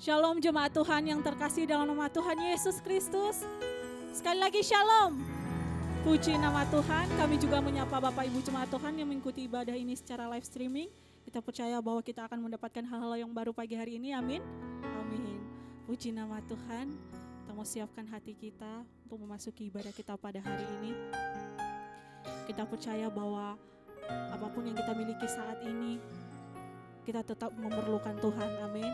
Shalom jemaat Tuhan yang terkasih dalam nama Tuhan Yesus Kristus. Sekali lagi shalom. Puji nama Tuhan, kami juga menyapa Bapak Ibu jemaat Tuhan yang mengikuti ibadah ini secara live streaming. Kita percaya bahwa kita akan mendapatkan hal-hal yang baru pagi hari ini, amin. Amin. Puji nama Tuhan, kita mau siapkan hati kita untuk memasuki ibadah kita pada hari ini. Kita percaya bahwa apapun yang kita miliki saat ini, kita tetap memerlukan Tuhan, amin.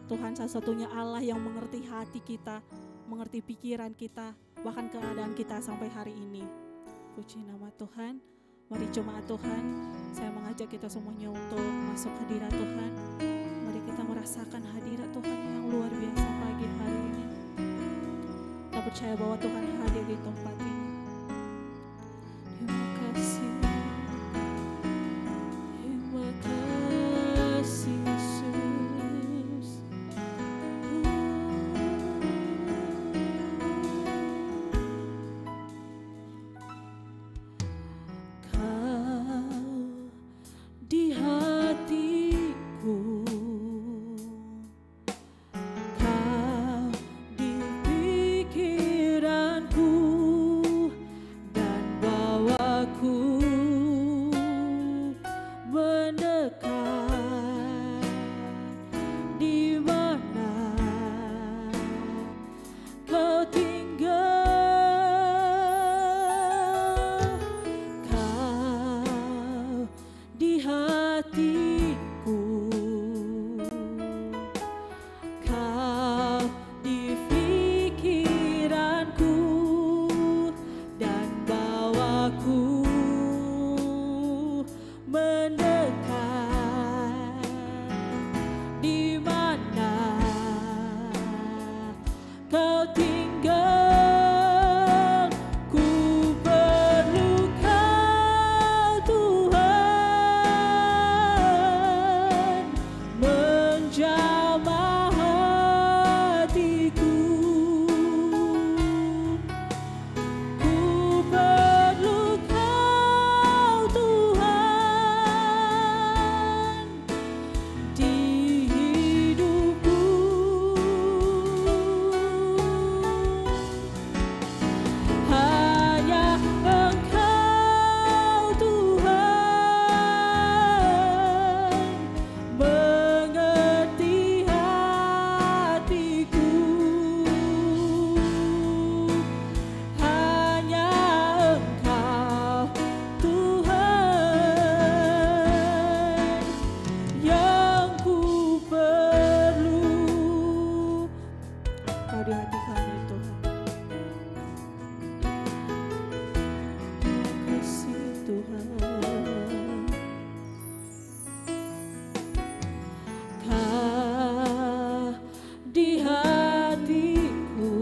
Tuhan satu-satunya Allah yang mengerti hati kita, mengerti pikiran kita, bahkan keadaan kita sampai hari ini. Puji nama Tuhan. Mari jemaat Tuhan, saya mengajak kita semuanya untuk masuk hadirat Tuhan. Mari kita merasakan hadirat Tuhan yang luar biasa pagi hari ini. Kita percaya bahwa Tuhan hadir di tempat ini. Terima kasih. Terima kasih Yesus. Di hatiku, kau di pikiranku dan bawaku mendekat. Di mana kau tinggal, kau di hatiku, kau di pikiranku dan bawaku mendekat. Di mana kau tinggal, ku perlu kau Tuhan, menjamah hatiku. Ku perlu kau Tuhan di hidupku. Hanya Engkau Tuhan mengerti hatiku. Hanya Engkau Tuhan yang ku perlu. Kau di hati kami Tuhan. Terima kasih Tuhan. Kau di hatiku,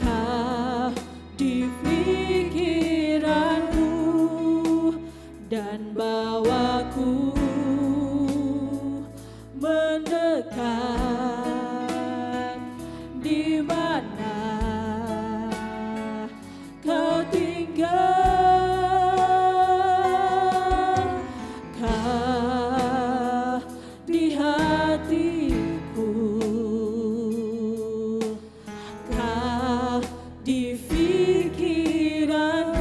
kau di pikiranku dan bawaku mendekat. Di mana kau tinggal, kau di hatiku, kau di pikiranku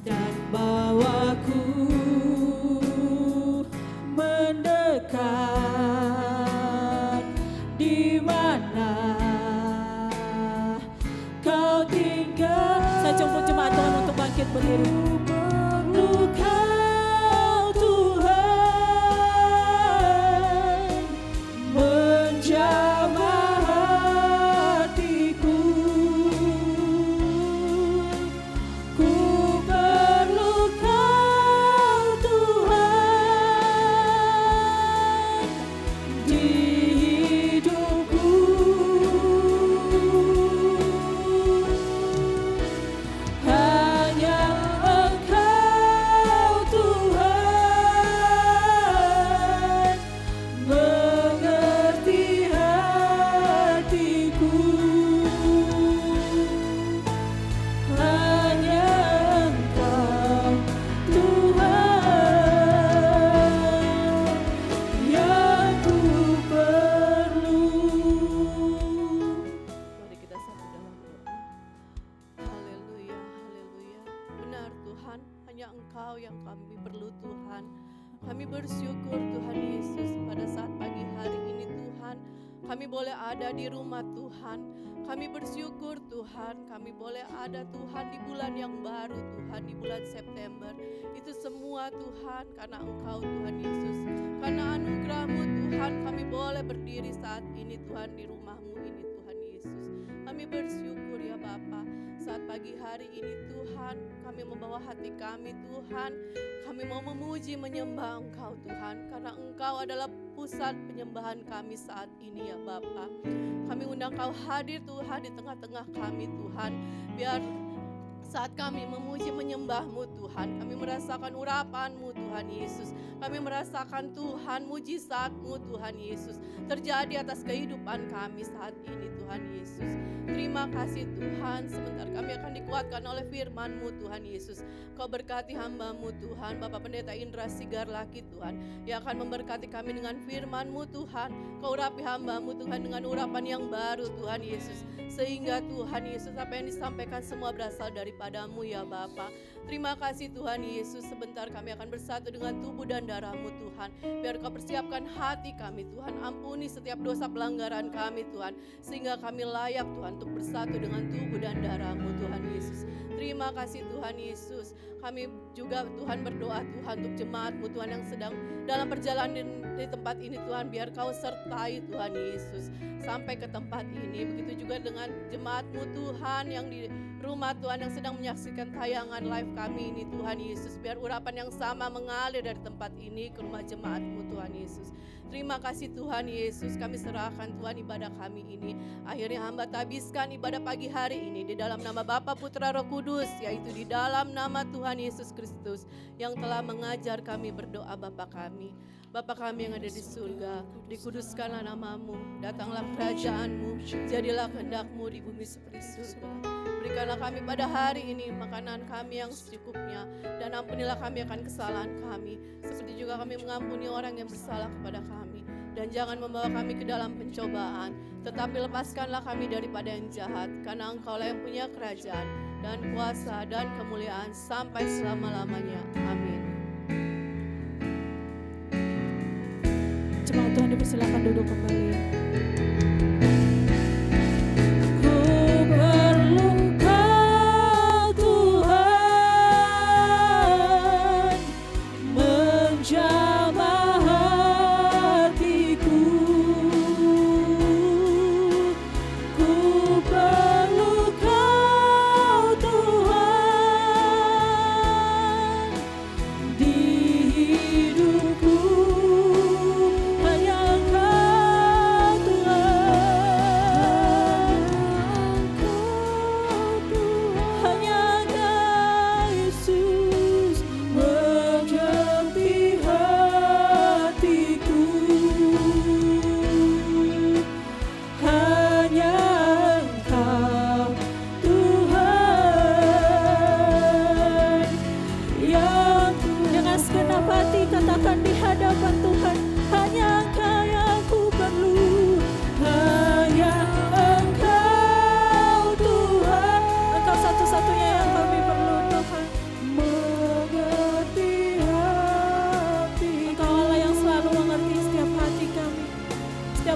dan bawaku mendekat. Di mana kau tinggal. Saya jemput jemaat Tuhan untuk bangkit berdiri. Perlu kau Tuhan, menjamah hatiku. Ku perlu kau Tuhan di hidupku. Hanya kami boleh ada di rumah Tuhan. Kami bersyukur Tuhan, kami boleh ada Tuhan di bulan yang baru Tuhan, di bulan September. Itu semua Tuhan karena Engkau Tuhan Yesus. Karena anugerah-Mu Tuhan, kami boleh berdiri saat ini Tuhan di rumah-Mu ini Tuhan Yesus. Kami bersyukur ya Bapa, saat pagi hari ini Tuhan, kami membawa hati kami Tuhan. Kami mau memuji menyembah Engkau Tuhan, karena Engkau adalah pusat penyembahan kami saat ini ya Bapa. Kami undang Kau hadir Tuhan di tengah-tengah kami Tuhan. Biar saat kami memuji menyembah-Mu Tuhan, kami merasakan urapan-Mu Tuhan Yesus. Kami merasakan Tuhan mujizat-Mu Tuhan Yesus terjadi atas kehidupan kami saat ini Tuhan Yesus. Terima kasih Tuhan, sebentar kami akan dikuatkan oleh firman-Mu Tuhan Yesus. Kau berkati hamba-Mu Tuhan, Bapak Pendeta Indra Sigar Laki Tuhan, yang akan memberkati kami dengan firman-Mu Tuhan. Kau urapi hamba-Mu Tuhan dengan urapan yang baru Tuhan Yesus. Sehingga Tuhan Yesus, apa yang disampaikan semua berasal daripada-Mu ya Bapa. Terima kasih Tuhan Yesus, sebentar kami akan bersatu dengan tubuh dan darah-Mu Tuhan. Biar Kau persiapkan hati kami Tuhan, ampuni setiap dosa pelanggaran kami Tuhan, sehingga kami layak Tuhan untuk bersatu dengan tubuh dan darah-Mu Tuhan Yesus. Terima kasih Tuhan Yesus. Kami juga Tuhan berdoa Tuhan untuk jemaat-Mu Tuhan yang sedang dalam perjalanan di tempat ini Tuhan, biar Kau sertai Tuhan Yesus sampai ke tempat ini. Begitu juga dengan jemaat-Mu Tuhan yang di rumah Tuhan yang sedang menyaksikan tayangan live kami ini Tuhan Yesus. Biar urapan yang sama mengalir dari tempat ini ke rumah jemaat-Mu Tuhan Yesus. Terima kasih Tuhan Yesus, kami serahkan Tuhan ibadah kami ini. Akhirnya hamba tabiskan ibadah pagi hari ini di dalam nama Bapa, Putra, Roh Kudus, yaitu di dalam nama Tuhan Yesus Kristus yang telah mengajar kami berdoa Bapa kami. Bapa kami yang ada di surga, dikuduskanlah nama-Mu, datanglah kerajaan-Mu, jadilah kehendak-Mu di bumi seperti surga. Berikanlah kami pada hari ini makanan kami yang secukupnya, dan ampunilah kami akan kesalahan kami, seperti juga kami mengampuni orang yang bersalah kepada kami. Dan jangan membawa kami ke dalam pencobaan, tetapi lepaskanlah kami daripada yang jahat, karena Engkau-lah yang punya kerajaan dan kuasa dan kemuliaan sampai selama-lamanya. Amin. Jemaat Tuhan dipersilakan duduk kembali.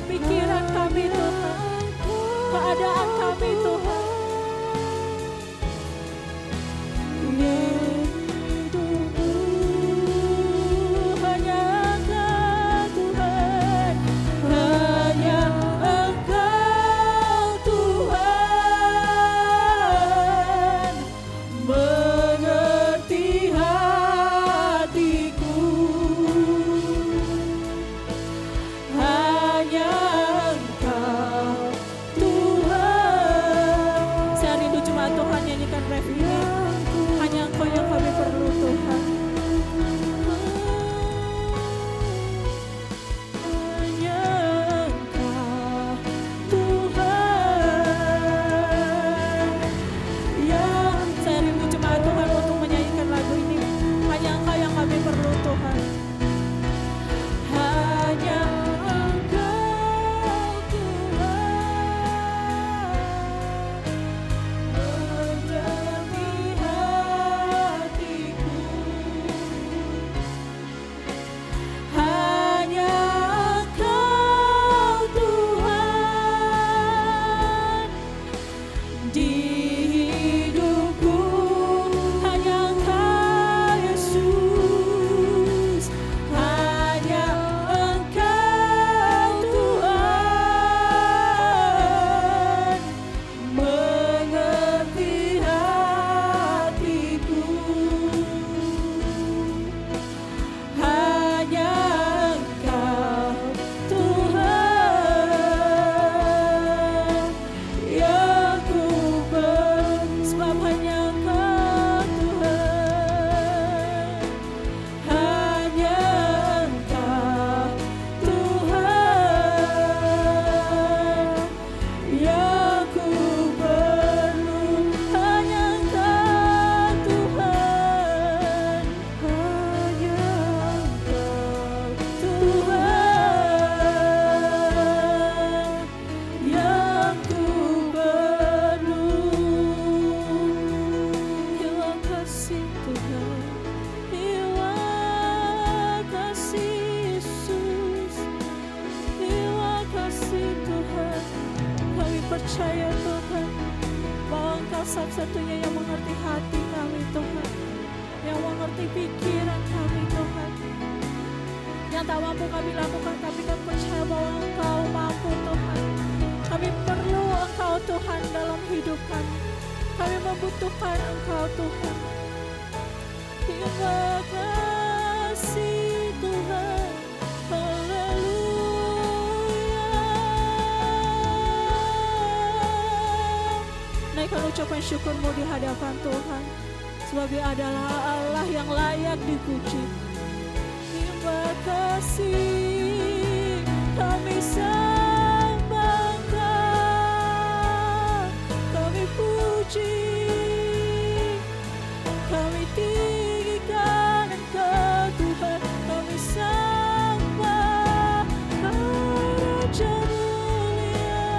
Pikiran kami Tuhan, keadaan kami Tuhan. Hanya Engkau Tuhan, hanya Engkau Tuhan, mengerti hatiku. Hanya Engkau Tuhan. percaya Tuhan, bahwa Engkau satu-satunya yang mengerti hati kami Tuhan, yang mengerti pikiran kami Tuhan. Yang tak mampu kami lakukan, tapi kami percaya bahwa Engkau mampu Tuhan. Kami perlu Engkau Tuhan dalam hidup kami. Kami membutuhkan Engkau Tuhan. Terima kasih Tuhan. Haleluya. Naikkan ucapan syukurmu di hadapan Tuhan, sebab Dia adalah Allah yang layak dipuji. Terima kasih, kami sembahkan, kami puji, kami tinggikan Engkau Tuhan, kami sembah Raja mulia.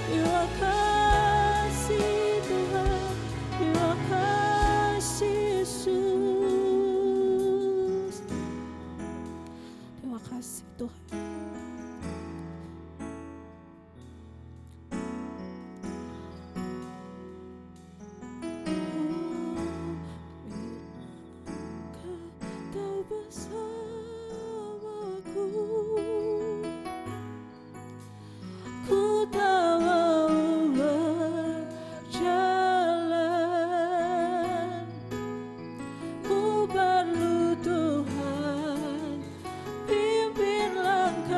Terima kasih Tuhan, terima kasih Yesus. Terima kasih Tuhan. Kau bersamaku, ku tak mau berjalan, ku perlu Tuhan pimpin langkah.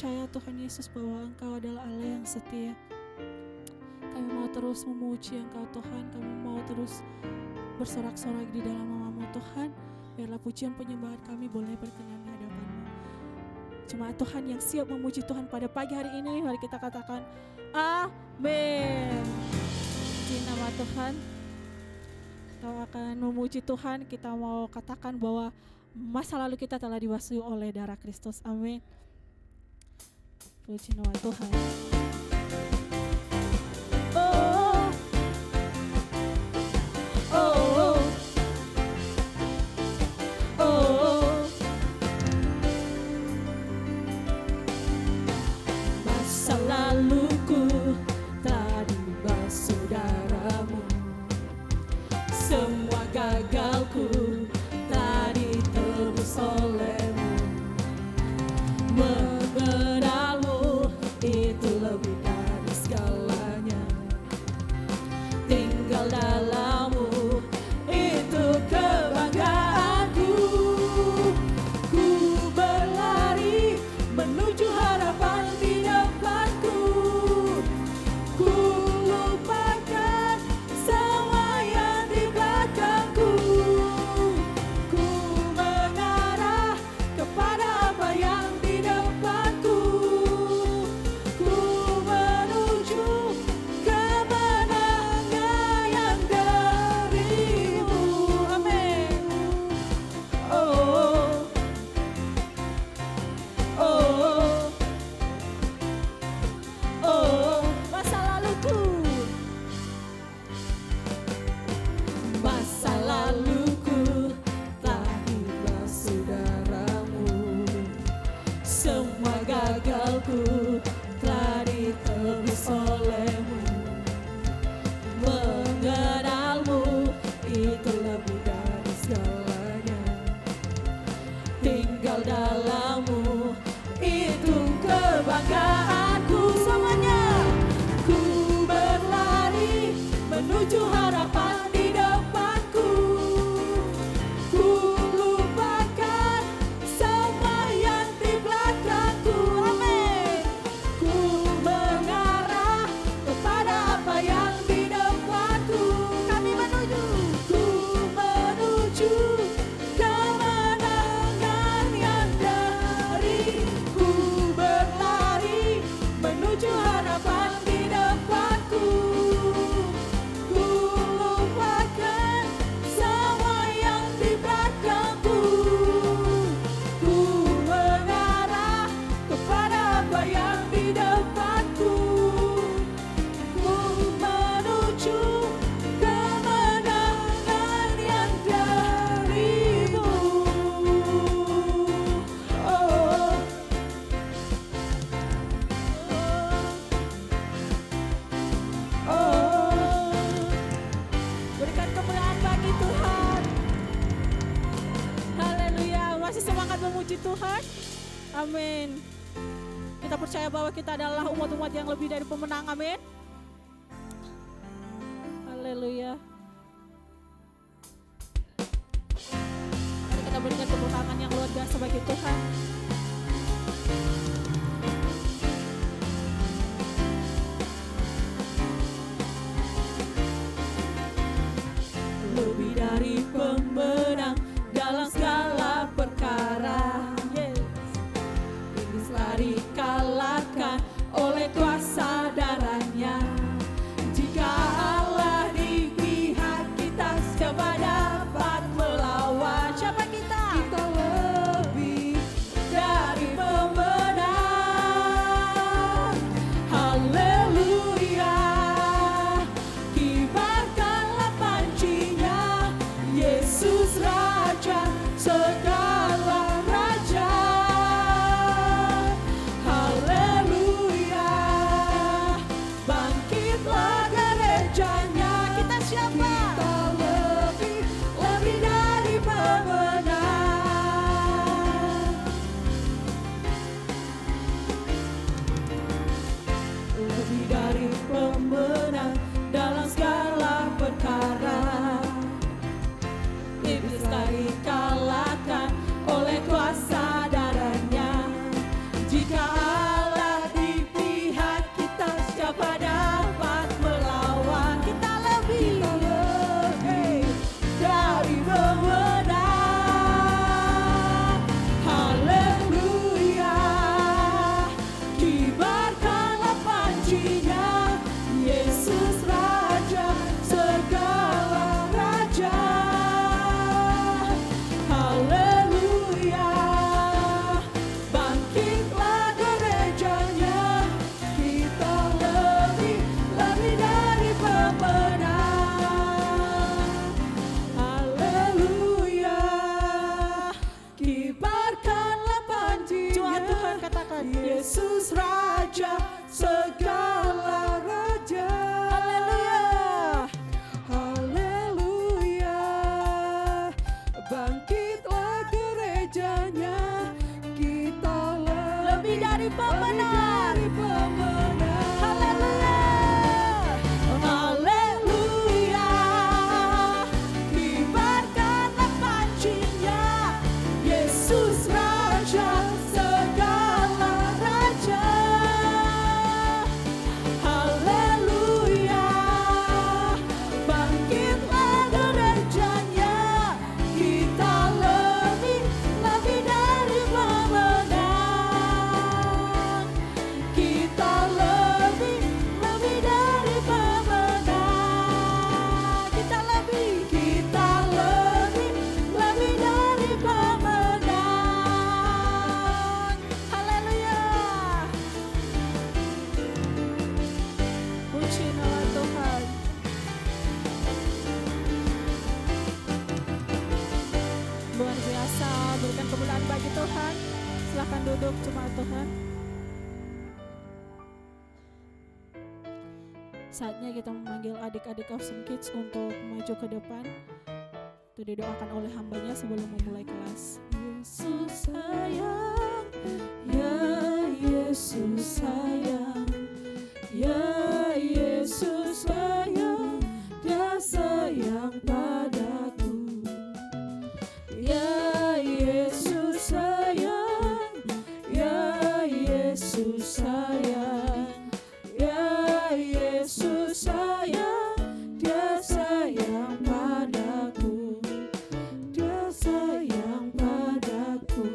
percaya Tuhan Yesus bahwa Engkau adalah Allah yang setia. Kami mau terus memuji Engkau Tuhan, kami mau terus bersorak-sorai di dalam nama-Mu Tuhan. Biarlah pujian penyembahan kami boleh berkenan di hadapan-Mu. Jemaat Tuhan yang siap memuji Tuhan pada pagi hari ini, mari kita katakan amin. Di nama Tuhan, kita akan memuji Tuhan, kita mau katakan bahwa masa lalu kita telah dibasuh oleh darah Kristus. Amin. Puji nama Tuhan. Masa laluku telah dibasuh darah-Mu, semua gagalku telah ditebus oleh-Mu. Mengenal-Mu itu lebih dari segalanya, tinggal dalam-Mu itu kebanggaanku. Ku berlari menuju harapan di depanku, ku lupakan semua yang di belakangku, ku mengarah kepada apa yang di depanku, ku menuju kemenangan yang dari-Mu. Amin. Oh, oh, oh, masa laluku, masa laluku telah dibasuh darah-Mu, semua gagalku telah ditebus oleh-Mu. Mengenal-Mu itu lebih dari segalanya, tinggal dalam-Mu itu kebanggaanku. Semuanya, ku berlari menuju harapan di depanku, ku lupakan semua yang di belakangku. Amin. Ku mengarah kepada apa yang di depanku. Kami menuju, ku menuju kemenangan yang dari-Ku berlari menuju harapan di depanku, ku lupakan semua yang di belakangku, ku mengarah kepada apa yang di depanku, ku menuju kemenangan yang dari-Mu. Oh, oh, berikan kemuliaan bagi Tuhan. Haleluya. Masih semangat memuji Tuhan? Amin. Kita percaya bahwa kita adalah umat-umat yang lebih dari pemenang. Amin. Haleluya. Mari kita berikan tepuk tangan yang luar biasa bagi Tuhan. Lebih dari pemenang dalam segala perkara, iblis telah dikalahkan oleh kuasa darahnya. Jika Allah di pihak kita, siapa dapat melawan? Siapa kita? Kita lebih dari pemenang. Haleluya. Kibarkanlah pancinya, Yesus Raja segala raja. Haleluya. Bangkitlah gerejanya. Kita siapa? Kita lebih dari pemenang. Lebih dari pemenang dalam segala perkara. Iblis telah dikalahkan oleh kuasa darahnya. Jika pemenang. Haleluya, kibarkanlah pancinya, Yesus Raja segala raja. Haleluya, bangkitlah gerejanya, kita lebih dari pemenang. Haleluya, kibarkanlah pancinya. Tuhan, Tuhan katakan, Yesus Raja segala raja. Haleluya, haleluya, bangkitlah gerejanya, kita lebih dari pemenang. Haleluya, haleluya, kibarkanlah pancinya, Yesus Raja segala raja. Haleluya, bangkitlah gerejanya, kita lebih dari pemenang. Kita lebih dari pemenang. Kita lebih dari pemenang. Haleluya, puji nama Tuhan. Luar biasa, berikan kemuliaan bagi Tuhan. Silakan duduk jemaat Tuhan. Saatnya kita memanggil adik-adik Awesome Kids untuk maju ke depan. Itu didoakan oleh hambanya sebelum memulai kelas. Yesus sayang, ya Yesus sayang, ya Yesus sayang, Dia sayang padaku. Ya Yesus sayang, ya Yesus sayang, ya Yesus sayang, Dia sayang padaku. Dia sayang padaku,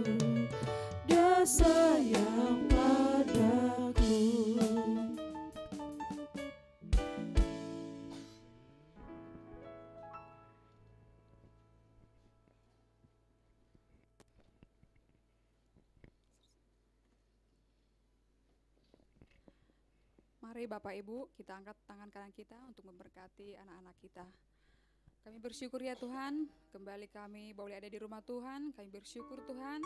Dia sayang padaku. Mari Bapak Ibu, kita angkat tangan kanan kita untuk memberkati anak-anak kita. Kami bersyukur ya Tuhan, kembali kami boleh ada di rumah Tuhan. Kami bersyukur Tuhan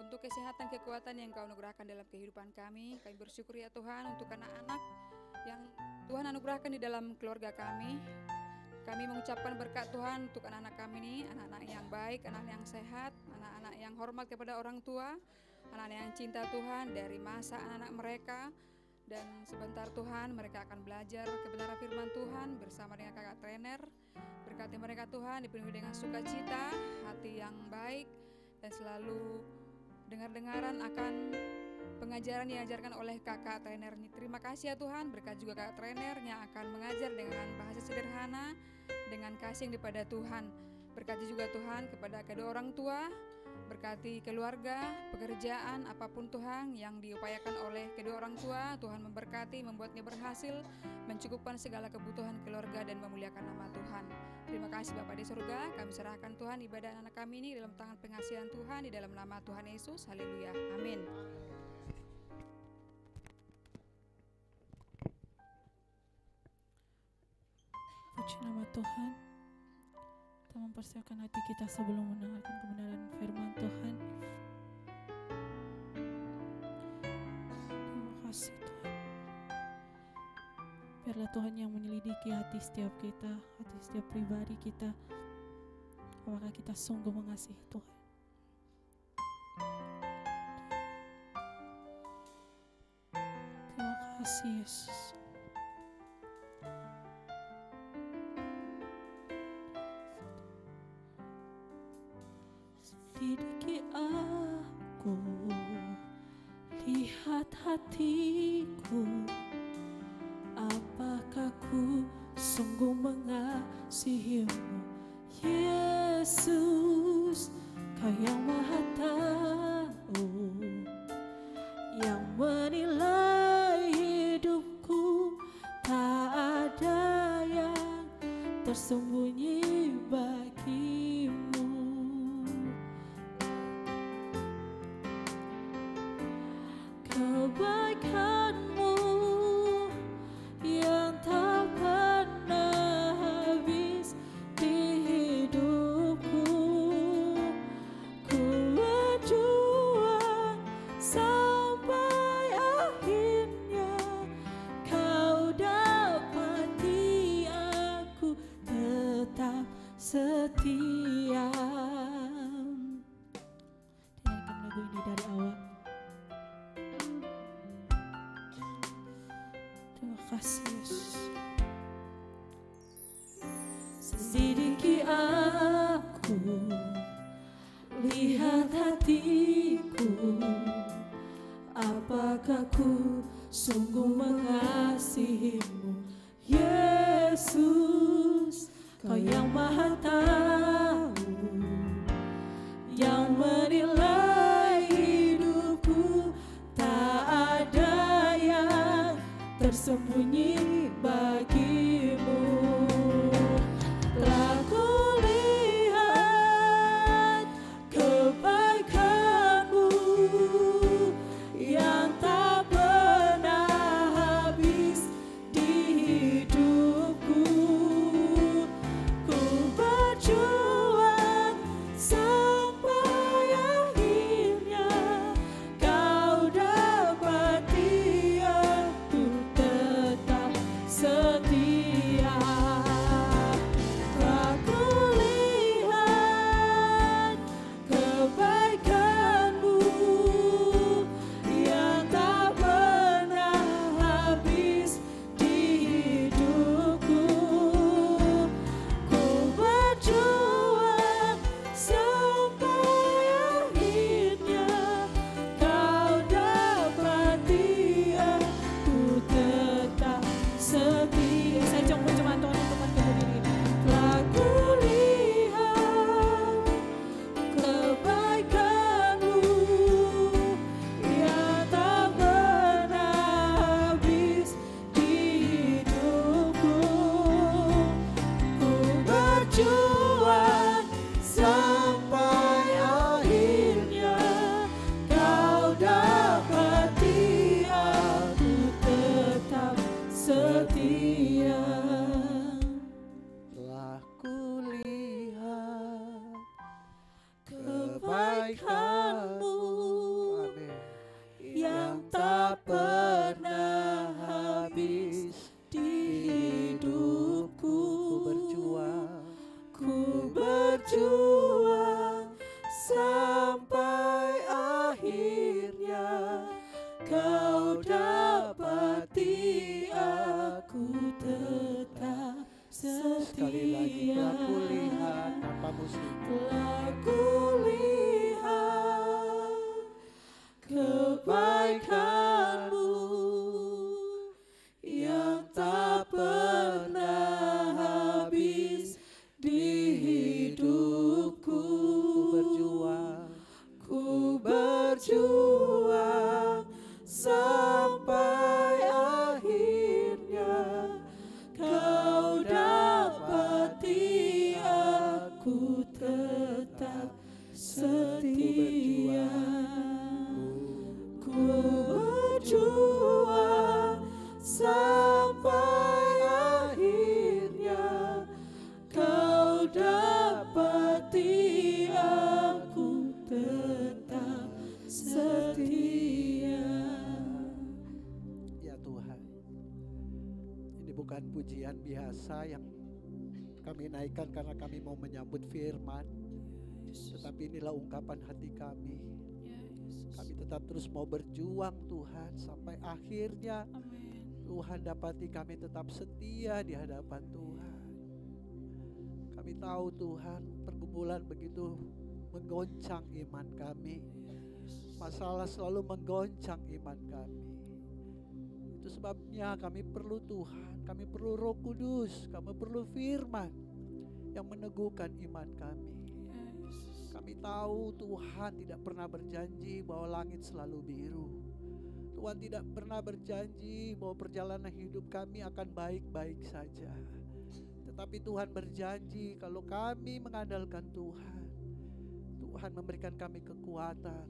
untuk kesehatan, kekuatan yang Kau anugerahkan dalam kehidupan kami. Kami bersyukur ya Tuhan untuk anak-anak yang Tuhan anugerahkan di dalam keluarga kami. Kami mengucapkan berkat Tuhan untuk anak-anak kami ini, anak-anak yang baik, anak-anak yang sehat, anak-anak yang hormat kepada orang tua, anak-anak yang cinta Tuhan dari masa anak-anak mereka. Dan sebentar Tuhan mereka akan belajar kebenaran firman Tuhan bersama dengan kakak trainer. Berkati mereka Tuhan, dipenuhi dengan sukacita, hati yang baik, dan selalu dengar-dengaran akan pengajaran yang diajarkan oleh kakak trainer. Terima kasih ya Tuhan, berkat juga kakak trainer yang akan mengajar dengan bahasa sederhana, dengan kasih daripada Tuhan. Berkati juga Tuhan kepada kedua orang tua, berkati keluarga, pekerjaan, apapun Tuhan yang diupayakan oleh kedua orang tua. Tuhan memberkati, membuatnya berhasil, mencukupkan segala kebutuhan keluarga dan memuliakan nama Tuhan. Terima kasih Bapa di surga, kami serahkan Tuhan ibadah anak kami ini dalam tangan pengasihan Tuhan, di dalam nama Tuhan Yesus. Haleluya, amin. Puji nama Tuhan. Kita mempersiapkan hati kita sebelum mendengarkan kebenaran firman Tuhan. Terima kasih Tuhan. Biarlah Tuhan yang menyelidiki hati setiap kita, hati setiap pribadi kita. Apakah kita sungguh mengasihi Tuhan? Terima kasih Yesus. Lidiki aku, lihat hatiku, apakah ku sungguh mengasihimu, Yesus. hatiku, apakah ku sungguh mengasihimu, Yesus. Kau yang maha tahu, yang menilai hidupku, tak ada yang tersembunyi bagimu. Telah kulihat kebaikanmu yang tak pernah habis di hidupku. Ku berjuang sampai akhirnya kau dapati aku tetap setia. Telah kulihat kebaikanmu yang tak pernah habis di hidupku. Ku berjuang sampai akhirnya kau dapati aku tetap setia. Saya coba Tuhan untuk berdiri. Telah kulihat kebaikanmu yang tak pernah habis di hidupku. Ku berjuang sampai akhirnya kau dapati aku tetap setia. Telah kulihat Kebaikanmu Amin. yang tak pernah habis di hidupku. Ku berjuang sampai akhirnya kau dapati aku tetap Sekali lagi setia. telah kulihat tanpa musik. Telah kulihat kebaikanmu yang tak pernah habis di hidupku. Ku berjuang sampai akhirnya kau dapati aku tetap setia. Ku berjuang sampai akhirnya kau dapati aku tetap setia. Ya Tuhan, ini bukan pujian biasa yang kami naikkan karena kami mau menyambut firman, tetapi inilah ungkapan hati kami. Kami tetap terus mau berjuang Tuhan sampai akhirnya Tuhan dapati kami tetap setia di hadapan Tuhan. Kami tahu Tuhan pergumulan begitu menggoncang iman kami. Masalah selalu menggoncang iman kami. Itu sebabnya kami perlu Tuhan, kami perlu Roh Kudus, kami perlu firman yang meneguhkan iman kami. Kami tahu Tuhan tidak pernah berjanji bahwa langit selalu biru. Tuhan tidak pernah berjanji bahwa perjalanan hidup kami akan baik-baik saja. Tetapi Tuhan berjanji kalau kami mengandalkan Tuhan, Tuhan memberikan kami kekuatan.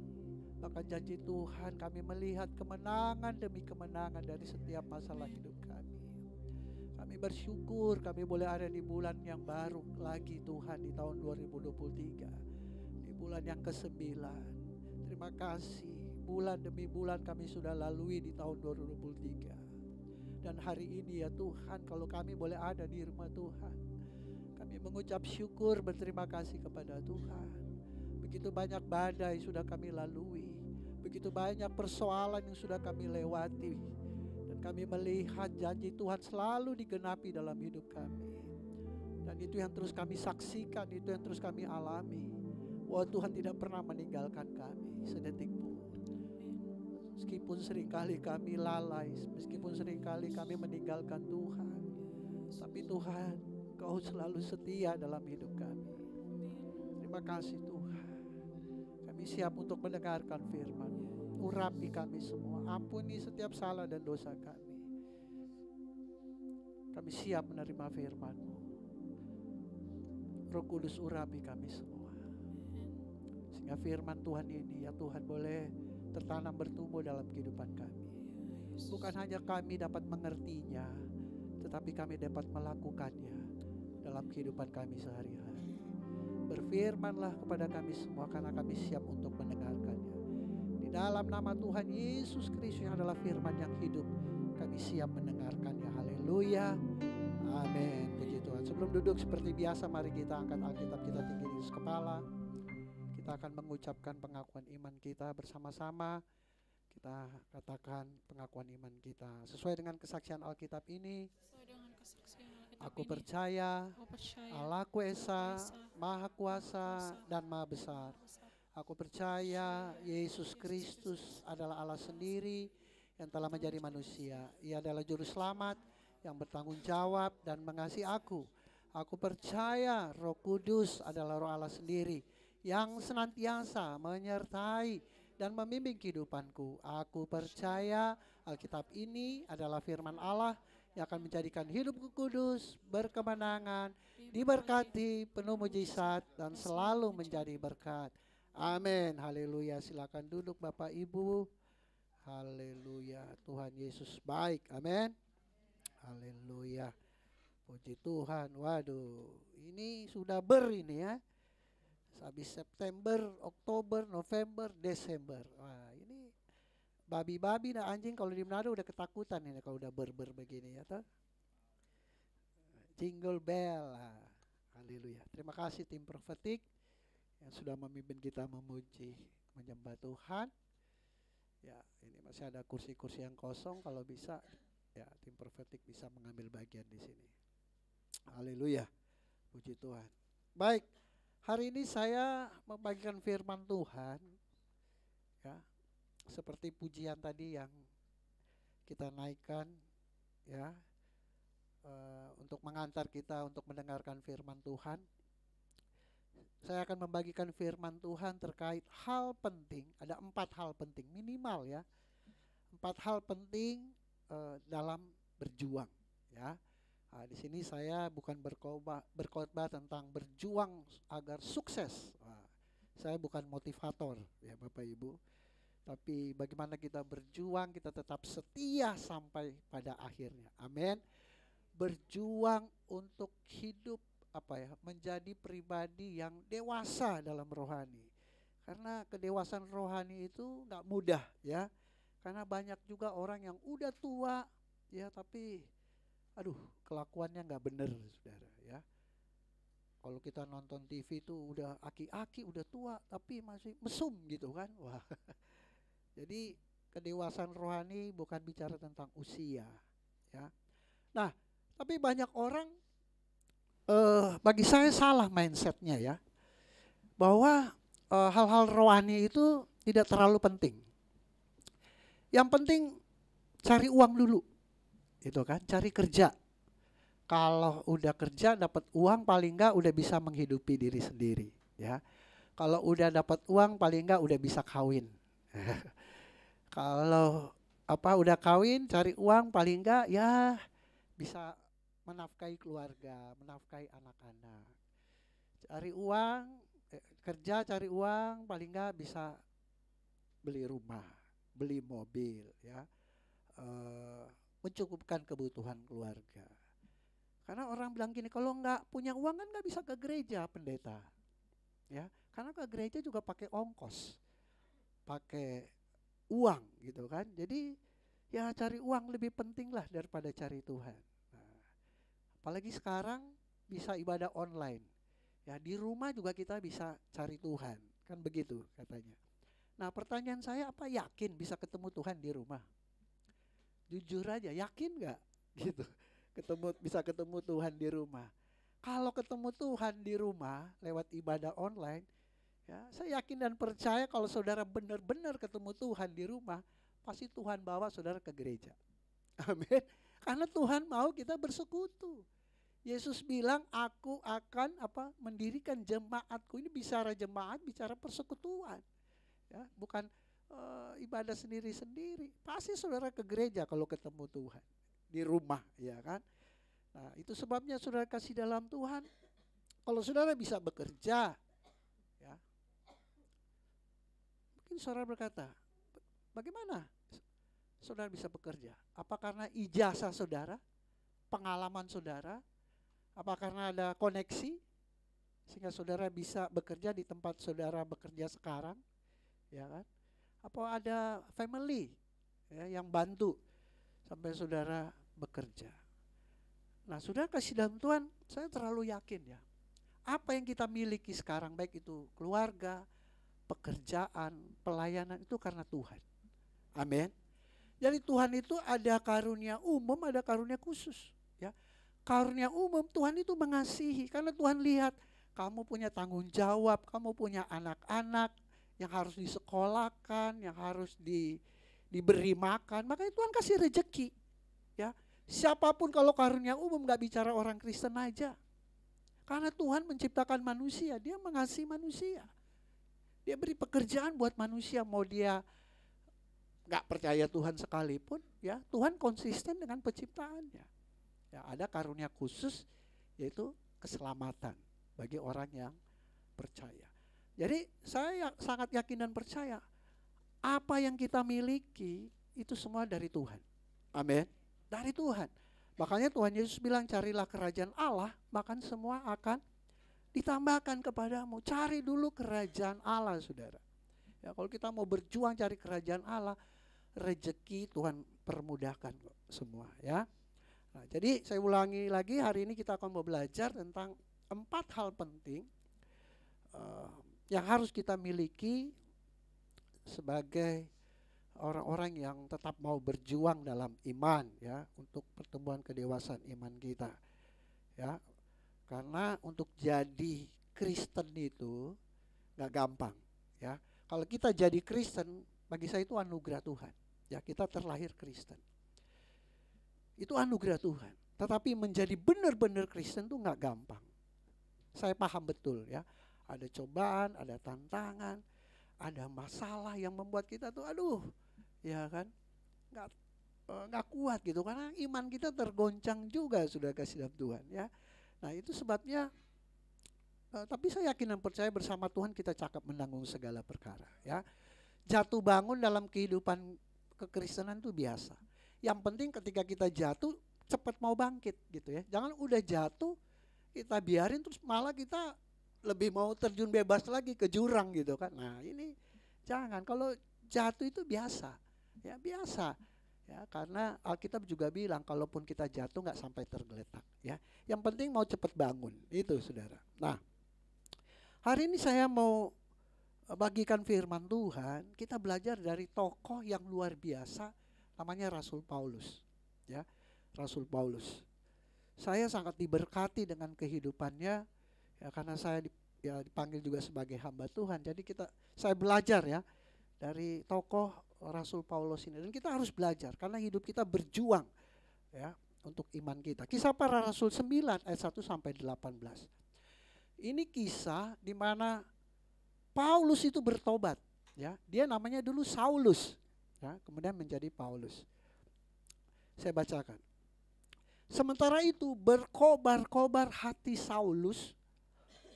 Bahkan janji Tuhan kami melihat kemenangan demi kemenangan dari setiap masalah hidup kami. Kami bersyukur kami boleh ada di bulan yang baru lagi Tuhan di tahun 2023. Di bulan yang ke-9. Terima kasih bulan demi bulan kami sudah lalui di tahun 2023. Dan hari ini ya Tuhan kalau kami boleh ada di rumah Tuhan, kami mengucap syukur berterima kasih kepada Tuhan. Begitu banyak badai sudah kami lalui, begitu banyak persoalan yang sudah kami lewati, dan kami melihat janji Tuhan selalu digenapi dalam hidup kami. Dan itu yang terus kami saksikan, itu yang terus kami alami. Wah, Tuhan tidak pernah meninggalkan kami sedetik pun. Meskipun seringkali kami lalai, meskipun seringkali kami meninggalkan Tuhan, tapi Tuhan, Kau selalu setia dalam hidup kami. Terima kasih Tuhan. Kami siap untuk mendengarkan firman. Urapi kami semua, ampuni setiap salah dan dosa kami. Kami siap menerima firman-Mu. Roh Kudus, urapi kami semua, sehingga firman Tuhan ini ya Tuhan boleh tertanam bertumbuh dalam kehidupan kami. Bukan hanya kami dapat mengertinya, tetapi kami dapat melakukannya dalam kehidupan kami sehari-hari. Berfirmanlah kepada kami semua, karena kami siap untuk mendengarkannya. Di dalam nama Tuhan Yesus Kristus yang adalah firman yang hidup, kami siap mendengarkannya. Haleluya. Amin. Puji Tuhan. Sebelum duduk seperti biasa, mari kita angkat Alkitab kita tinggi di atas kepala. Kita akan mengucapkan pengakuan iman kita bersama-sama. Kita katakan pengakuan iman kita sesuai dengan kesaksian Alkitab ini. Aku percaya Allahku Esa, Maha Kuasa dan Maha Besar. Aku percaya Yesus Kristus adalah Allah sendiri yang telah menjadi manusia. Ia adalah juru selamat yang bertanggung jawab dan mengasihi aku. Aku percaya Roh Kudus adalah Roh Allah sendiri yang senantiasa menyertai dan membimbing kehidupanku. Aku percaya Alkitab ini adalah firman Allah yang akan menjadikan hidupku kudus, berkemenangan, diberkati, penuh mujizat, dan selalu menjadi berkat. Amin. Haleluya. Silakan duduk Bapak Ibu. Haleluya. Tuhan Yesus baik. Amin. Haleluya. Puji Tuhan. Waduh, ini sudah ini ya. Habis September, Oktober, November, Desember. Wah, ini babi-babi dan anjing kalau di Manado udah ketakutan ini kalau udah begini ya toh. Jingle bell. Haleluya. Terima kasih tim prophetik yang sudah memimpin kita memuji, menyembah Tuhan. Ya, ini masih ada kursi-kursi yang kosong, kalau bisa ya tim prophetik bisa mengambil bagian di sini. Haleluya. Puji Tuhan. Baik, hari ini saya membagikan firman Tuhan ya. Seperti pujian tadi yang kita naikkan ya, untuk mengantar kita untuk mendengarkan firman Tuhan. Saya akan membagikan firman Tuhan terkait hal penting. Ada 4 hal penting minimal ya. 4 hal penting dalam berjuang ya. Nah, di sini saya bukan berkhotbah tentang berjuang agar sukses. Nah, saya bukan motivator ya Bapak Ibu. Tapi bagaimana kita berjuang, kita tetap setia sampai pada akhirnya. Amin. Berjuang untuk hidup menjadi pribadi yang dewasa dalam rohani. Karena kedewasaan rohani itu enggak mudah ya. Karena banyak juga orang yang udah tua ya, tapi kelakuannya enggak benar Saudara ya. Kalau kita nonton TV itu udah aki-aki, udah tua tapi masih mesum gitu kan. Wah. Jadi kedewasaan rohani bukan bicara tentang usia ya. Nah, tapi banyak orang bagi saya salah mindsetnya ya, bahwa hal-hal rohani itu tidak terlalu penting. Yang penting cari uang dulu, itu kan, cari kerja. Kalau udah kerja dapat uang paling enggak udah bisa menghidupi diri sendiri ya. Kalau udah dapat uang paling enggak udah bisa kawin. Kalau udah kawin cari uang paling enggak ya bisa menafkahi keluarga, menafkahi anak-anak. Cari uang, kerja cari uang paling enggak bisa beli rumah, beli mobil ya. Mencukupkan kebutuhan keluarga. Karena orang bilang gini, kalau enggak punya uang kan enggak bisa ke gereja pendeta. Ya, karena ke gereja juga pakai ongkos. Pakai uang gitu kan. Jadi ya cari uang lebih penting lah daripada cari Tuhan. Nah, apalagi sekarang bisa ibadah online. Ya di rumah juga kita bisa cari Tuhan. Kan begitu katanya. Nah pertanyaan saya, apa yakin bisa ketemu Tuhan di rumah? Jujur aja, yakin gak? Gitu. Bisa ketemu Tuhan di rumah. Kalau ketemu Tuhan di rumah lewat ibadah online, Ya, saya yakin dan percaya kalau saudara benar-benar ketemu Tuhan di rumah, pasti Tuhan bawa saudara ke gereja. Amin. Karena Tuhan mau kita bersekutu. Yesus bilang, aku akan mendirikan jemaatku. Ini bicara jemaat, bicara persekutuan. Ya, bukan ibadah sendiri-sendiri. Pasti saudara ke gereja kalau ketemu Tuhan. Di rumah, ya kan. Nah, itu sebabnya saudara kasih dalam Tuhan. Kalau saudara bisa bekerja, ya, mungkin saudara berkata, bagaimana saudara bisa bekerja? Apa karena ijazah saudara, pengalaman saudara, apa karena ada koneksi sehingga saudara bisa bekerja di tempat saudara bekerja sekarang, ya kan? Apa ada family ya, yang bantu sampai saudara bekerja? Nah, saudara kasih dalam Tuhan, saya terlalu yakin ya. Apa yang kita miliki sekarang, baik itu keluarga, pekerjaan, pelayanan, itu karena Tuhan. Amin. Jadi Tuhan itu ada karunia umum, ada karunia khusus. Ya, karunia umum Tuhan itu mengasihi, karena Tuhan lihat kamu punya tanggung jawab, kamu punya anak-anak yang harus disekolahkan, yang harus diberi makan, makanya Tuhan kasih rejeki. Ya, siapapun kalau karunia umum, nggak bicara orang Kristen aja. Karena Tuhan menciptakan manusia, dia mengasihi manusia. Dia beri pekerjaan buat manusia, mau dia nggak percaya Tuhan sekalipun, ya Tuhan konsisten dengan penciptaannya. Ya, ada karunia khusus, yaitu keselamatan bagi orang yang percaya. Jadi saya sangat yakin dan percaya, apa yang kita miliki itu semua dari Tuhan. Amin. Dari Tuhan. Makanya Tuhan Yesus bilang, carilah kerajaan Allah, bahkan semua akan ditambahkan kepadamu. Cari dulu kerajaan Allah, saudara. Ya, kalau kita mau berjuang cari kerajaan Allah, rezeki Tuhan permudahkan kok semua, ya. Nah, jadi saya ulangi lagi, hari ini kita akan mau belajar tentang 4 hal penting yang harus kita miliki sebagai orang-orang yang tetap mau berjuang dalam iman, ya, untuk pertumbuhan kedewasaan iman kita, ya. Karena untuk jadi Kristen itu nggak gampang, ya. Kalau kita jadi Kristen, bagi saya itu anugerah Tuhan, ya, kita terlahir Kristen. Itu anugerah Tuhan. Tetapi menjadi benar-benar Kristen itu nggak gampang. Saya paham betul, ya. Ada cobaan, ada tantangan, ada masalah yang membuat kita tuh aduh, ya kan, nggak kuat gitu, karena iman kita tergoncang juga, sudah kasih dalam Tuhan, ya. Nah, itu sebabnya tapi saya yakin dan percaya bersama Tuhan kita cakap menanggung segala perkara, ya. Jatuh bangun dalam kehidupan kekristenan itu biasa. Yang penting ketika kita jatuh cepat mau bangkit gitu, ya. Jangan udah jatuh kita biarin terus malah kita lebih mau terjun bebas lagi ke jurang gitu kan. Nah, ini jangan, kalau jatuh itu biasa. Ya biasa, ya, karena Alkitab juga bilang kalaupun kita jatuh nggak sampai tergeletak, ya. Yang penting mau cepat bangun, itu saudara. Nah, hari ini saya mau bagikan firman Tuhan. Kita belajar dari tokoh yang luar biasa, namanya Rasul Paulus, ya. Rasul Paulus. Saya sangat diberkati dengan kehidupannya, ya, karena saya dipanggil juga sebagai hamba Tuhan. Jadi saya belajar, ya, dari tokoh Rasul Paulus ini, dan kita harus belajar karena hidup kita berjuang, ya, untuk iman kita. Kisah Para Rasul 9 ayat 1 sampai 18. Ini kisah di mana Paulus itu bertobat, ya. Dia namanya dulu Saulus, ya, kemudian menjadi Paulus. Saya bacakan. Sementara itu berkobar-kobar hati Saulus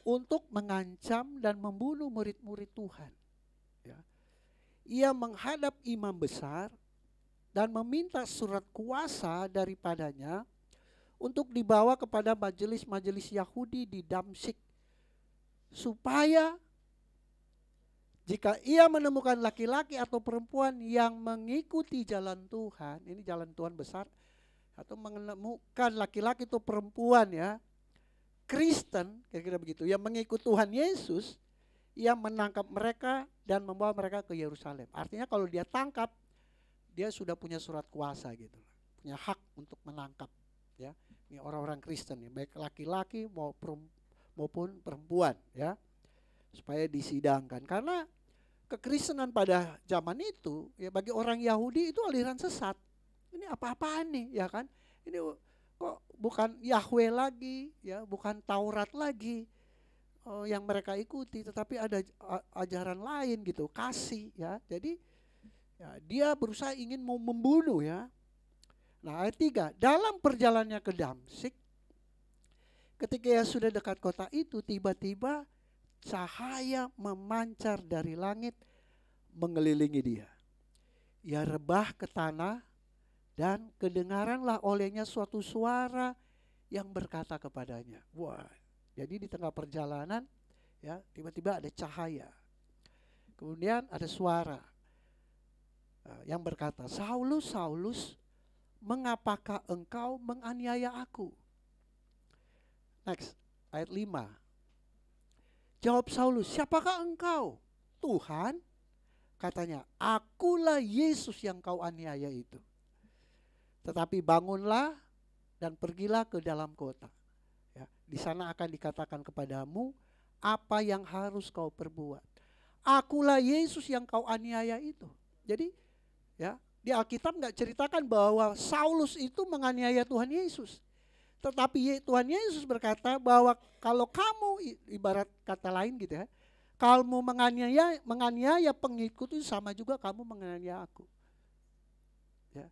untuk mengancam dan membunuh murid-murid Tuhan. Ya. Ia menghadap imam besar dan meminta surat kuasa daripadanya untuk dibawa kepada majelis-majelis Yahudi di Damsyik, supaya jika ia menemukan laki-laki atau perempuan yang mengikuti jalan Tuhan, ini jalan Tuhan besar, atau menemukan laki-laki atau perempuan, ya, Kristen, kira-kira begitu, yang mengikut Tuhan Yesus, ia menangkap mereka dan membawa mereka ke Yerusalem. Artinya kalau dia tangkap, dia sudah punya surat kuasa gitu, punya hak untuk menangkap, ya. Ini orang-orang Kristen, ya, baik laki-laki maupun perempuan, ya. supaya disidangkan. Karena kekristenan pada zaman itu ya bagi orang Yahudi itu aliran sesat. Ini apa-apaan nih, ya kan? Ini kok bukan Yahweh lagi, ya, bukan Taurat lagi yang mereka ikuti, tetapi ada ajaran lain gitu, kasih, ya. Jadi ya, dia berusaha ingin mau membunuh, ya. Nah, ayat 3, dalam perjalanannya ke Damsyik, ketika ia sudah dekat kota itu, tiba-tiba cahaya memancar dari langit mengelilingi dia. Ia rebah ke tanah dan kedengaranlah olehnya suatu suara yang berkata kepadanya. Wah, jadi di tengah perjalanan ya tiba-tiba ada cahaya. Kemudian ada suara yang berkata, Saulus, Saulus, mengapakah engkau menganiaya aku? Next, ayat 5. Jawab Saulus, siapakah engkau? Tuhan, katanya, akulah Yesus yang kau aniaya itu. Tetapi bangunlah dan pergilah ke dalam kota. Ya, di sana akan dikatakan kepadamu apa yang harus kau perbuat. Akulah Yesus yang kau aniaya itu. Jadi ya di Alkitab nggak ceritakan bahwa Saulus itu menganiaya Tuhan Yesus. Tetapi Tuhan Yesus berkata bahwa kalau kamu, ibarat kata lain gitu ya, kamu menganiaya pengikut itu sama juga kamu menganiaya aku. Ya.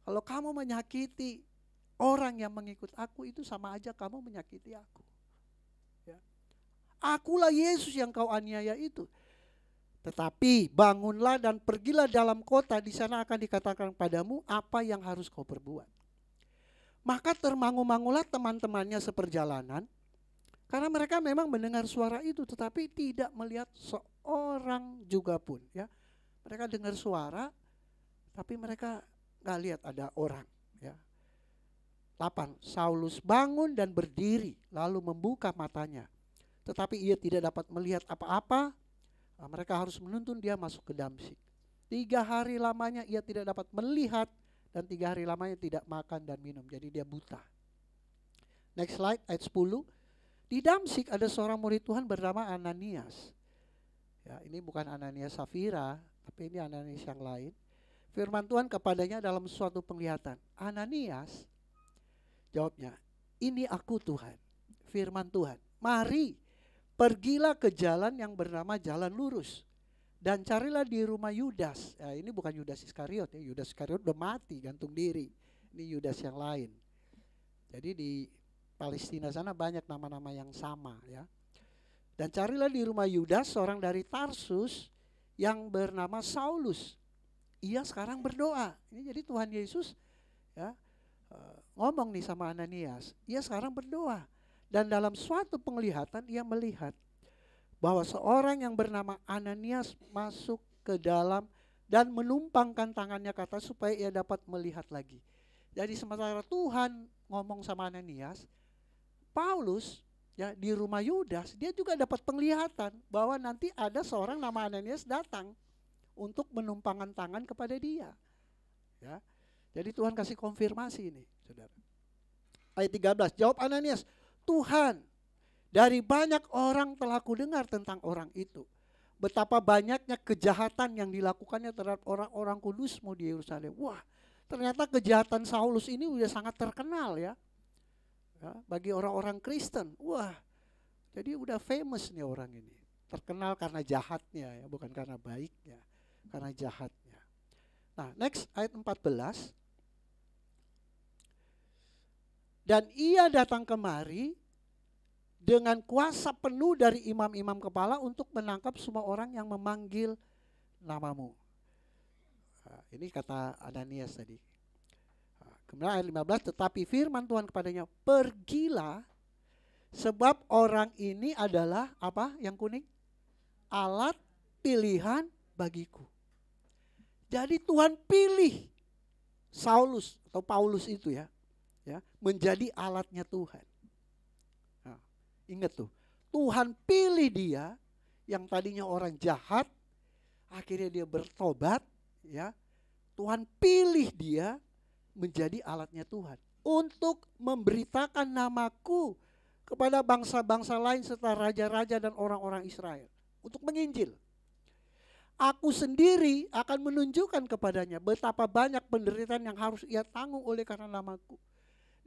Kalau kamu menyakiti orang yang mengikut aku itu sama aja kamu menyakiti aku. Ya. Akulah Yesus yang kau aniaya itu. Tetapi bangunlah dan pergilah dalam kota, di sana akan dikatakan padamu apa yang harus kau perbuat. Maka termangu-mangulah teman-temannya seperjalanan, karena mereka memang mendengar suara itu, tetapi tidak melihat seorang juga pun. Ya, mereka dengar suara, tapi mereka nggak lihat ada orang. Ya. 8. Saulus bangun dan berdiri, lalu membuka matanya, tetapi ia tidak dapat melihat apa-apa. Mereka harus menuntun dia masuk ke Damsyik. 3 hari lamanya ia tidak dapat melihat, dan 3 hari lamanya tidak makan dan minum. Jadi dia buta. Next slide, ayat 10. Di Damsyik ada seorang murid Tuhan bernama Ananias. Ya, ini bukan Ananias Safira, tapi ini Ananias yang lain. Firman Tuhan kepadanya dalam suatu penglihatan. Ananias, jawabnya, ini aku Tuhan. Firman Tuhan, mari pergilah ke jalan yang bernama jalan lurus. Dan carilah di rumah Yudas. Ya, ini bukan Yudas Iskariot ya. Yudas Iskariot udah mati, gantung diri. Ini Yudas yang lain. Jadi di Palestina sana banyak nama-nama yang sama ya. Dan carilah di rumah Yudas seorang dari Tarsus yang bernama Saulus. Ia sekarang berdoa. Ini jadi Tuhan Yesus ya ngomong nih sama Ananias. Ia sekarang berdoa. Dan dalam suatu penglihatan ia melihat bahwa seorang yang bernama Ananias masuk ke dalam dan menumpangkan tangannya ke atas supaya ia dapat melihat lagi. Jadi sementara Tuhan ngomong sama Ananias, Paulus ya di rumah Yudas dia juga dapat penglihatan bahwa nanti ada seorang nama Ananias datang untuk menumpangkan tangan kepada dia. Ya. Jadi Tuhan kasih konfirmasi ini, Saudara. Ayat 13, jawab Ananias, Tuhan, dari banyak orang telah kudengar tentang orang itu. Betapa banyaknya kejahatan yang dilakukannya terhadap orang-orang kudusmu di Yerusalem. Wah, ternyata kejahatan Saulus ini udah sangat terkenal ya. Bagi orang-orang Kristen. Wah, jadi udah famous nih orang ini. Terkenal karena jahatnya ya, bukan karena baiknya. Karena jahatnya. Nah, next ayat 14. Dan ia datang kemari dengan kuasa penuh dari imam-imam kepala untuk menangkap semua orang yang memanggil namamu. Ini kata Ananias tadi. Kemudian ayat 15, tetapi firman Tuhan kepadanya, pergilah sebab orang ini adalah apa yang kuning? Alat pilihan bagiku. Jadi Tuhan pilih Saulus atau Paulus itu ya menjadi alatnya Tuhan. Ingat tuh, Tuhan pilih dia yang tadinya orang jahat, akhirnya dia bertobat, ya. Tuhan pilih dia menjadi alatnya Tuhan untuk memberitakan namaku kepada bangsa-bangsa lain serta raja-raja dan orang-orang Israel. untuk menginjil. Aku sendiri akan menunjukkan kepadanya betapa banyak penderitaan yang harus ia tanggung oleh karena namaku.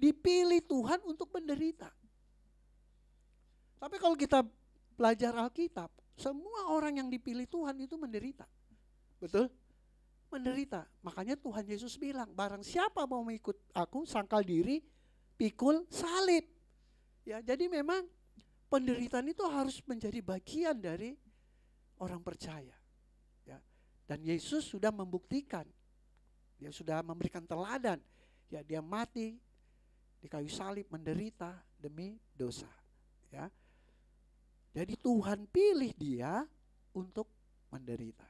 Dipilih Tuhan untuk menderita. Tapi kalau kita belajar Alkitab, semua orang yang dipilih Tuhan itu menderita. Betul? Menderita. Makanya Tuhan Yesus bilang, barang siapa mau mengikut aku, sangkal diri, pikul salib. Ya, jadi memang penderitaan itu harus menjadi bagian dari orang percaya. Ya. Dan Yesus sudah membuktikan, dia sudah memberikan teladan. Ya, dia mati di kayu salib, menderita demi dosa. Ya. Jadi Tuhan pilih dia untuk menderita.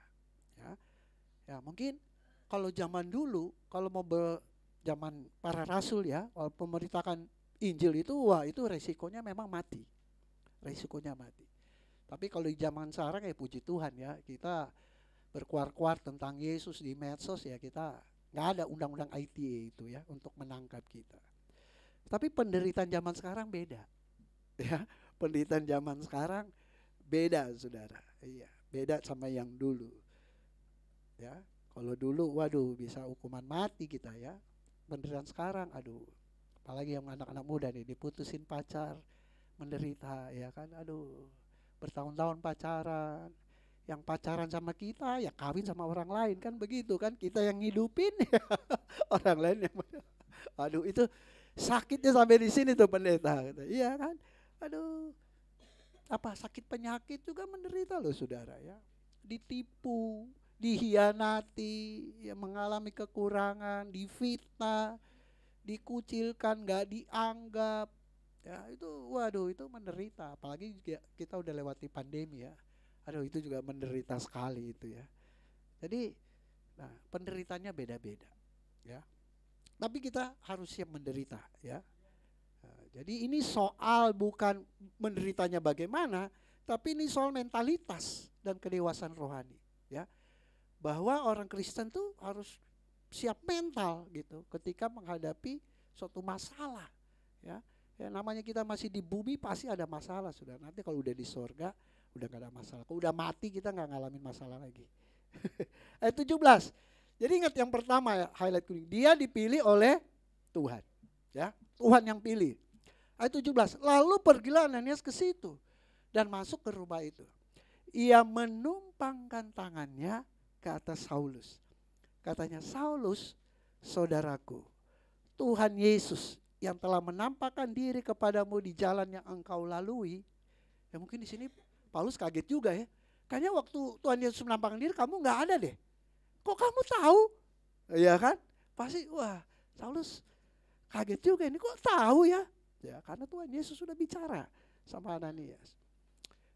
Ya, ya mungkin kalau zaman dulu, kalau mau zaman para rasul ya, memberitakan Injil itu, wah itu resikonya memang mati. Resikonya mati. Tapi kalau di zaman sekarang ya puji Tuhan ya, kita berkuar-kuar tentang Yesus di medsos ya, kita nggak ada undang-undang ITE itu ya untuk menangkap kita. Tapi penderitaan zaman sekarang beda. Ya, penderitaan zaman sekarang beda, saudara. Iya, beda sama yang dulu. Ya, kalau dulu, waduh, bisa hukuman mati kita ya. Penderitaan sekarang, aduh, apalagi yang anak-anak muda nih, diputusin pacar, menderita, ya kan, aduh, bertahun-tahun pacaran. Yang pacaran sama kita, ya kawin sama orang lain, kan begitu kan? Kita yang ngidupin, orang lain yang, aduh, itu sakitnya sampai di sini tuh pendeta. Iya kan? Aduh, apa sakit penyakit juga menderita loh saudara ya. Ditipu, dihianati, ya mengalami kekurangan, difitnah, dikucilkan, gak dianggap. Ya itu waduh itu menderita. Apalagi kita udah lewati pandemi ya. Aduh itu juga menderita sekali itu ya. Jadi nah penderitanya beda-beda ya. Tapi kita harus siap menderita ya. Jadi ini soal bukan menderitanya bagaimana, tapi ini soal mentalitas dan kedewasaan rohani, ya. Bahwa orang Kristen tuh harus siap mental gitu ketika menghadapi suatu masalah, ya. Ya namanya kita masih di bumi pasti ada masalah, sudah. Nanti kalau udah di sorga udah gak ada masalah. Kalau udah mati kita nggak ngalamin masalah lagi. Ayat 17. Jadi ingat yang pertama ya, highlight kuning. Dia dipilih oleh Tuhan, ya. Tuhan yang pilih. Ayat 17, lalu pergilah Ananias ke situ dan masuk ke rumah itu. Ia menumpangkan tangannya ke atas Saulus. Katanya, Saulus, saudaraku, Tuhan Yesus yang telah menampakkan diri kepadamu di jalan yang engkau lalui. Ya mungkin di sini Paulus kaget juga ya. Kayaknya waktu Tuhan Yesus menampakkan diri kamu nggak ada deh. Kok kamu tahu? Iya kan? Pasti wah Saulus kaget juga ini kok tahu ya. Ya, karena Tuhan Yesus sudah bicara sama Ananias.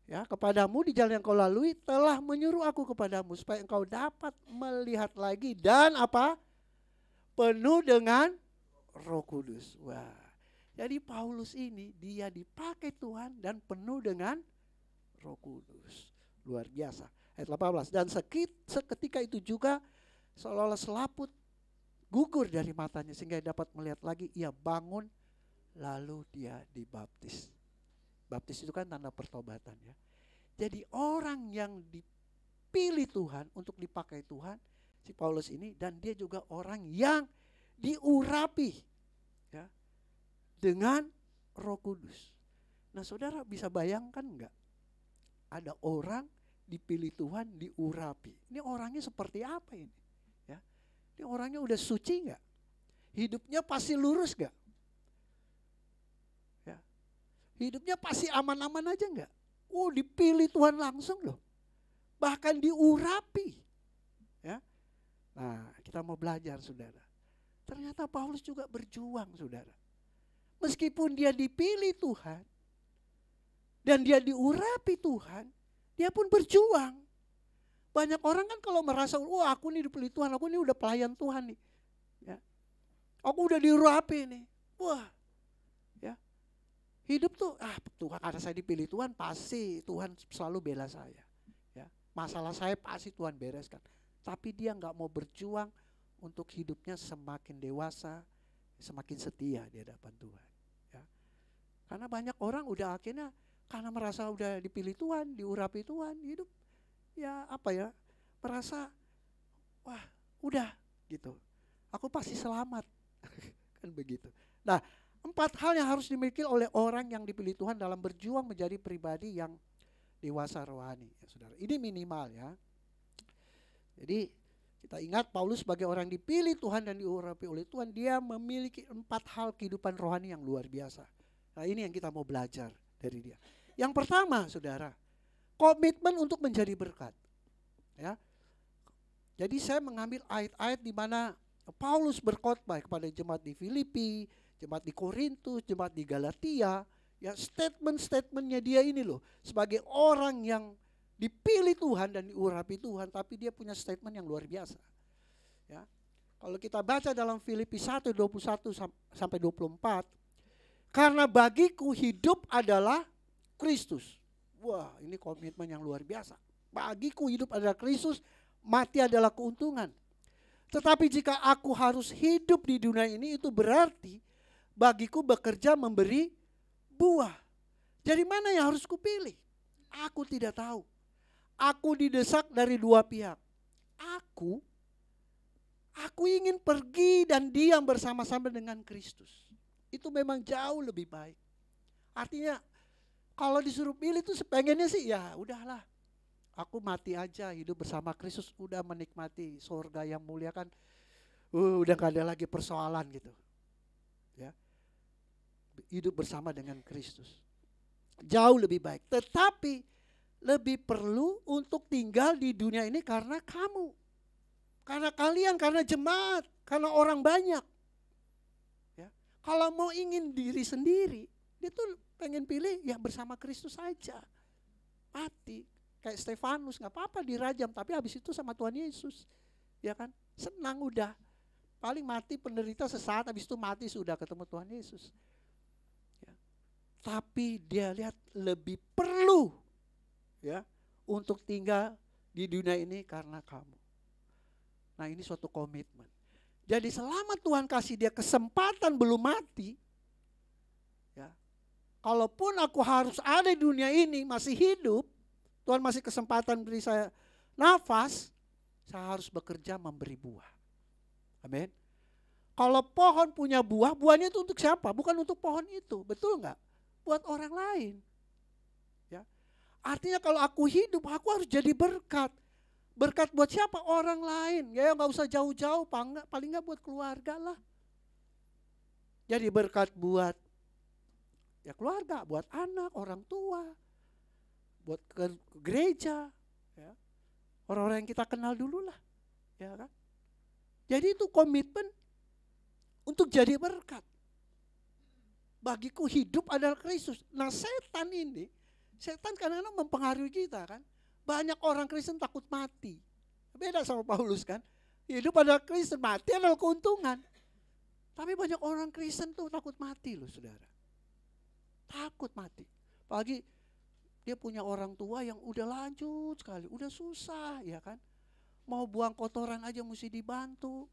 Ya, kepadamu di jalan yang kau lalui telah menyuruh aku kepadamu supaya engkau dapat melihat lagi dan apa? Penuh dengan Roh Kudus. Wah. Jadi Paulus ini dia dipakai Tuhan dan penuh dengan Roh Kudus. Luar biasa. Ayat 18. Dan seketika itu juga seolah-olah selaput gugur dari matanya sehingga dapat melihat lagi. Ia bangun lalu dia dibaptis. Baptis itu kan tanda pertobatan ya. Jadi orang yang dipilih Tuhan untuk dipakai Tuhan, si Paulus ini, dan dia juga orang yang diurapi ya dengan Roh Kudus. Nah saudara bisa bayangkan enggak? Ada orang dipilih Tuhan diurapi. Ini orangnya seperti apa ini? Ya, ini orangnya udah suci enggak? Hidupnya pasti lurus enggak? Hidupnya pasti aman-aman aja enggak? Oh dipilih Tuhan langsung loh. Bahkan diurapi. Ya. Nah kita mau belajar saudara. Ternyata Paulus juga berjuang saudara. Meskipun dia dipilih Tuhan. Dan dia diurapi Tuhan. Dia pun berjuang. Banyak orang kan kalau merasa, wah aku nih dipilih Tuhan, aku nih udah pelayan Tuhan nih. Ya. Aku udah diurapi nih. Wah. Hidup tuh, Tuhan karena saya dipilih Tuhan pasti Tuhan selalu bela saya. Ya, masalah saya pasti Tuhan bereskan. Tapi dia nggak mau berjuang untuk hidupnya semakin dewasa, semakin setia di hadapan Tuhan. Ya. Karena banyak orang udah akhirnya Karena merasa udah dipilih Tuhan, diurapi Tuhan, hidup ya apa ya, merasa wah udah gitu, aku pasti selamat. Kan begitu. Nah, 4 hal yang harus dimiliki oleh orang yang dipilih Tuhan dalam berjuang menjadi pribadi yang dewasa rohani, ya saudara. Ini minimal ya. Jadi kita ingat Paulus sebagai orang dipilih Tuhan dan diurapi oleh Tuhan, dia memiliki 4 hal kehidupan rohani yang luar biasa. Nah, ini yang kita mau belajar dari dia. Yang pertama, saudara, komitmen untuk menjadi berkat. Ya. Jadi saya mengambil ayat-ayat di mana Paulus berkhotbah kepada jemaat di Filipi, jemaat di Korintus, jemaat di Galatia. Ya, statement-statementnya dia ini loh, sebagai orang yang dipilih Tuhan dan diurapi Tuhan, tapi dia punya statement yang luar biasa. Ya. Kalau kita baca dalam Filipi 1:21 sampai 24, karena bagiku hidup adalah Kristus. Wah, ini komitmen yang luar biasa. Bagiku hidup adalah Kristus, mati adalah keuntungan. Tetapi jika aku harus hidup di dunia ini, itu berarti bagiku bekerja memberi buah. Jadi mana yang harus kupilih? Aku tidak tahu. Aku didesak dari 2 pihak. Aku ingin pergi dan diam bersama-sama dengan Kristus. Itu memang jauh lebih baik. Artinya kalau disuruh pilih itu sepengennya sih ya udahlah. Aku mati aja, hidup bersama Kristus, udah menikmati surga yang mulia kan. Udah gak ada lagi persoalan gitu. Ya. Hidup bersama dengan Kristus. Jauh lebih baik. Tetapi lebih perlu untuk tinggal di dunia ini karena kamu. Karena kalian, karena jemaat, karena orang banyak. Ya. Kalau mau ingin diri sendiri, dia tuh pengen pilih ya bersama Kristus saja. Mati. Kayak Stefanus, gak apa-apa dirajam, tapi habis itu sama Tuhan Yesus. Ya kan, senang udah. Paling mati penderita sesaat, habis itu mati sudah ketemu Tuhan Yesus. Ya. Tapi dia lihat lebih perlu ya untuk tinggal di dunia ini karena kamu. Nah, ini suatu komitmen. Jadi selama Tuhan kasih dia kesempatan belum mati, ya, kalaupun aku harus ada di dunia ini masih hidup, Tuhan masih kesempatan beri saya nafas, saya harus bekerja memberi buah. Amin. Kalau pohon punya buah, buahnya itu untuk siapa? Bukan untuk pohon itu, betul enggak? Buat orang lain. Ya. Artinya kalau aku hidup, aku harus jadi berkat. Berkat buat siapa? Orang lain. Ya enggak usah jauh-jauh, paling enggak buat keluarga lah. Jadi berkat buat ya keluarga, buat anak, orang tua, buat ke gereja, ya. Orang-orang yang kita kenal dulu lah, ya kan. Jadi itu komitmen untuk jadi berkat. Bagiku hidup adalah Kristus. Nah, setan kadang-kadang mempengaruhi kita kan. Banyak orang Kristen takut mati. Beda sama Paulus kan. Hidup adalah Kristus, mati adalah keuntungan. Tapi banyak orang Kristen tuh takut mati loh, saudara. Takut mati. Apalagi dia punya orang tua yang udah lanjut sekali, udah susah ya kan. Mau buang kotoran aja mesti dibantu.